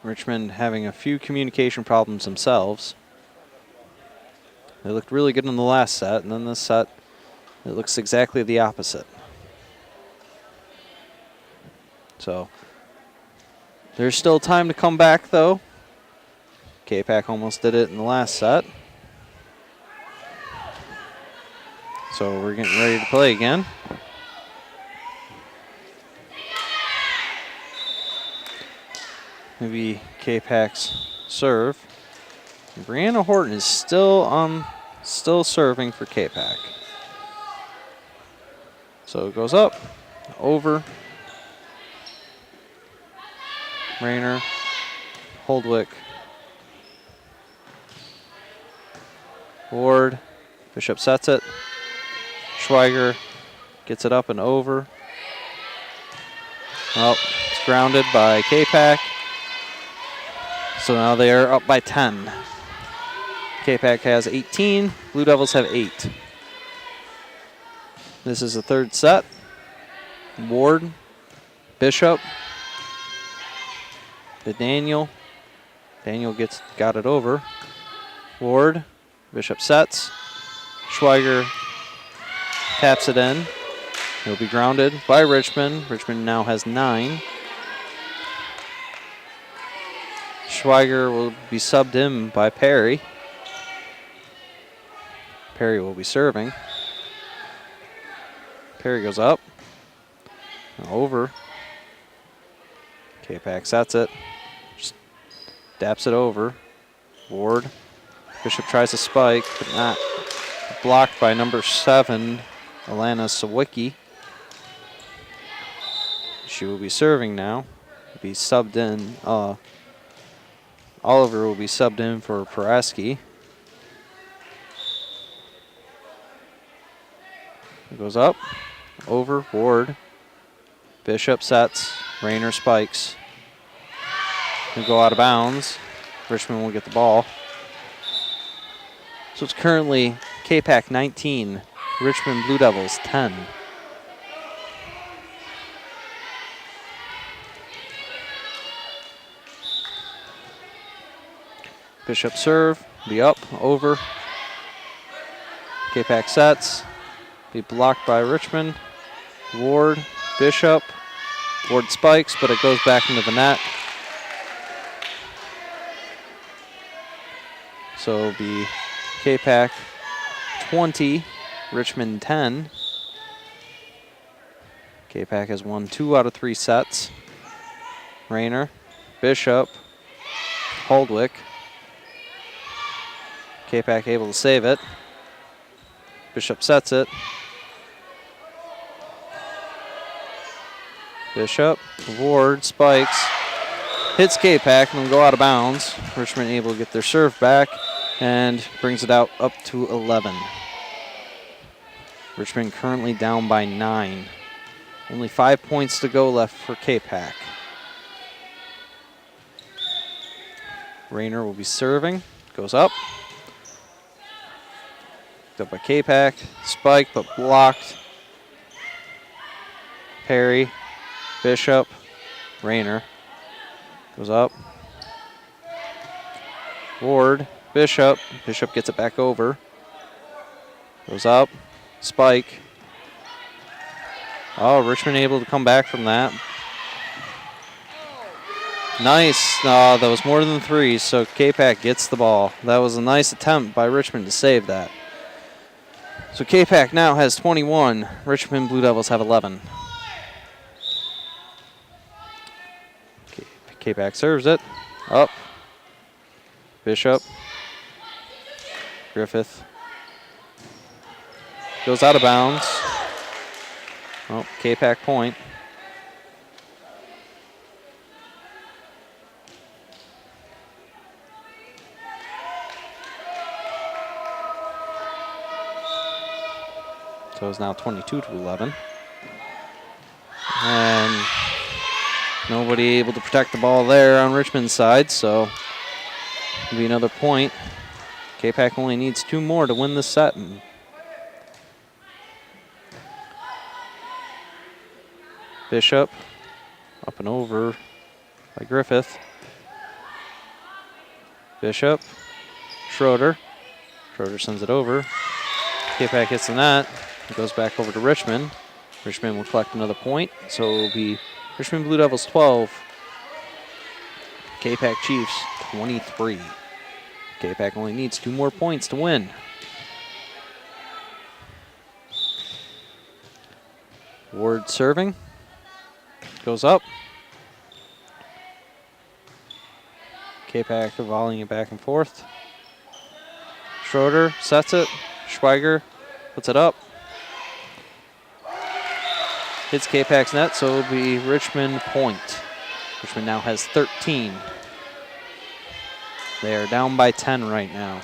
Richmond having a few communication problems themselves. They looked really good in the last set, and then this set, it looks exactly the opposite. So there's still time to come back, though. Capac almost did it in the last set. So we're getting ready to play again. Maybe Capac's serve. Brianna Horton is still serving for Capac. So it goes up, over. Rayner, Holdwick, Ward, Bishop sets it. Schweiger gets it up and over. Oh, it's grounded by Capac. So now they are up by 10. Capac has 18. Blue Devils have 8. This is the third set. Ward, Bishop, to Daniel. Daniel got it over. Ward, Bishop sets. Schweiger taps it in. He'll be grounded by Richmond. Richmond now has 9. Schweiger will be subbed in by Perry. Perry will be serving. Perry goes up. Over. Capac sets it. Just daps it over. Ward. Bishop tries to spike, but not blocked by number 7, Alana Sawicki. She will be serving now. Be subbed in. Oliver will be subbed in for Paraski. It goes up, over, Ward. Bishop sets, Rayner spikes. They go out of bounds. Richmond will get the ball. So it's currently Capac 19, Richmond Blue Devils 10. Bishop serve, be up, over. Capac sets, be blocked by Richmond. Ward, Bishop. Ward spikes, but it goes back into the net. So it'll be Capac 20, Richmond 10. Capac has won 2 out of 3 sets. Rayner, Bishop, Holdwick. Capac able to save it. Bishop sets it. Bishop, Ward, spikes, hits Capac and will go out of bounds. Richmond able to get their serve back and brings it out up to 11. Richmond currently down by 9. Only 5 points to go left for Capac. Rayner will be serving, goes up. Picked up by Capac, spiked but blocked. Perry, Bishop, Rayner. Goes up. Ward, Bishop. Bishop gets it back over. Goes up. Spike. Oh, Richmond able to come back from that. Nice. That was more than 3, so Capac gets the ball. That was a nice attempt by Richmond to save that. So Capac now has 21. Richmond Blue Devils have 11. Capac serves it. Up. Bishop. Griffith. Goes out of bounds. Oh, Capac point. So it's now 22-11. And nobody able to protect the ball there on Richmond's side, so it'll be another point. Capac only needs 2 more to win this set. Bishop, up and over by Griffith. Bishop, Schroeder. Schroeder sends it over. Capac hits the net. It goes back over to Richmond. Richmond will collect another point, so it will be Richmond Blue Devils 12. Capac Chiefs 23. Capac only needs 2 more points to win. Ward serving. Goes up. Capac volleying it back and forth. Schroeder sets it. Schweiger puts it up. Hits Capac's net, so it'll be Richmond point. Richmond now has 13. They are down by 10 right now.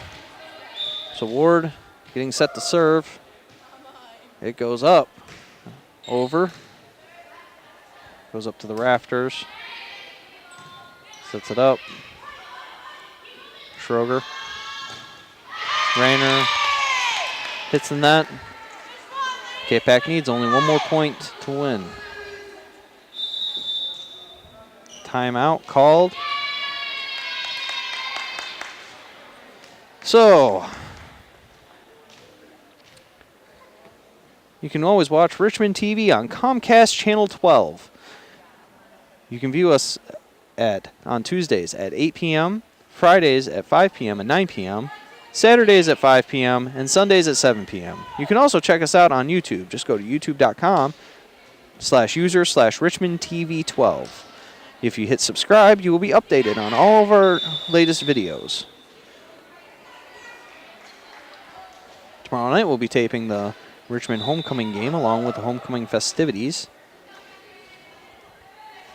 So Ward getting set to serve. It goes up. Over. Goes up to the rafters. Sets it up. Schroeder. Rayner hits the net. Capac needs only 1 more point to win. Timeout called. So, you can always watch Richmond TV on Comcast Channel 12. You can view us on Tuesdays at 8 p.m., Fridays at 5 p.m. and 9 p.m., Saturdays at 5 p.m., and Sundays at 7 p.m. You can also check us out on YouTube. Just go to youtube.com/user/Richmond TV 12. If you hit subscribe, you will be updated on all of our latest videos. Tomorrow night we'll be taping the Richmond homecoming game along with the homecoming festivities.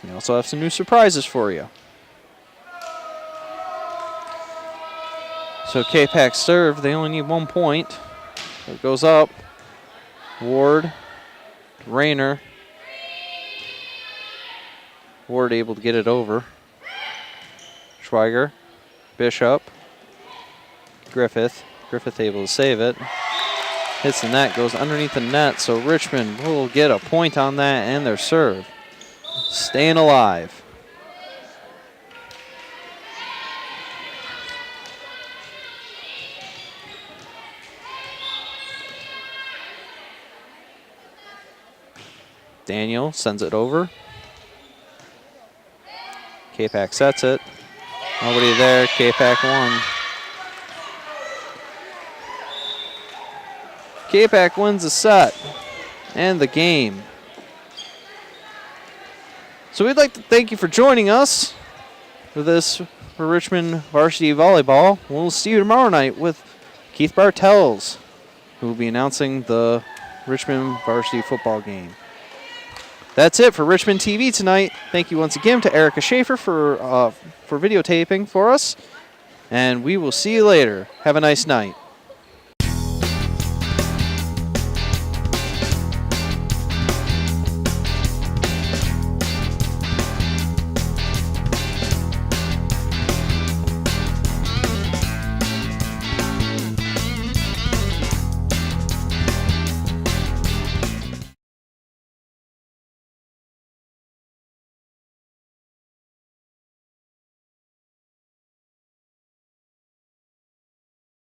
We also have some new surprises for you. So Capac serve, they only need 1 point. So it goes up. Ward, Rayner. Ward able to get it over. Schweiger, Bishop, Griffith. Griffith able to save it. Hits the net, goes underneath the net, so Richmond will get a point on that and their serve. Staying alive. Daniel sends it over. Capac sets it. Nobody there. Capac won. Capac wins the set and the game. So we'd like to thank you for joining us for Richmond Varsity Volleyball. We'll see you tomorrow night with Keith Bartels, who will be announcing the Richmond Varsity football game. That's it for Richmond TV tonight. Thank you once again to Erica Schaefer for videotaping for us. And we will see you later. Have a nice night.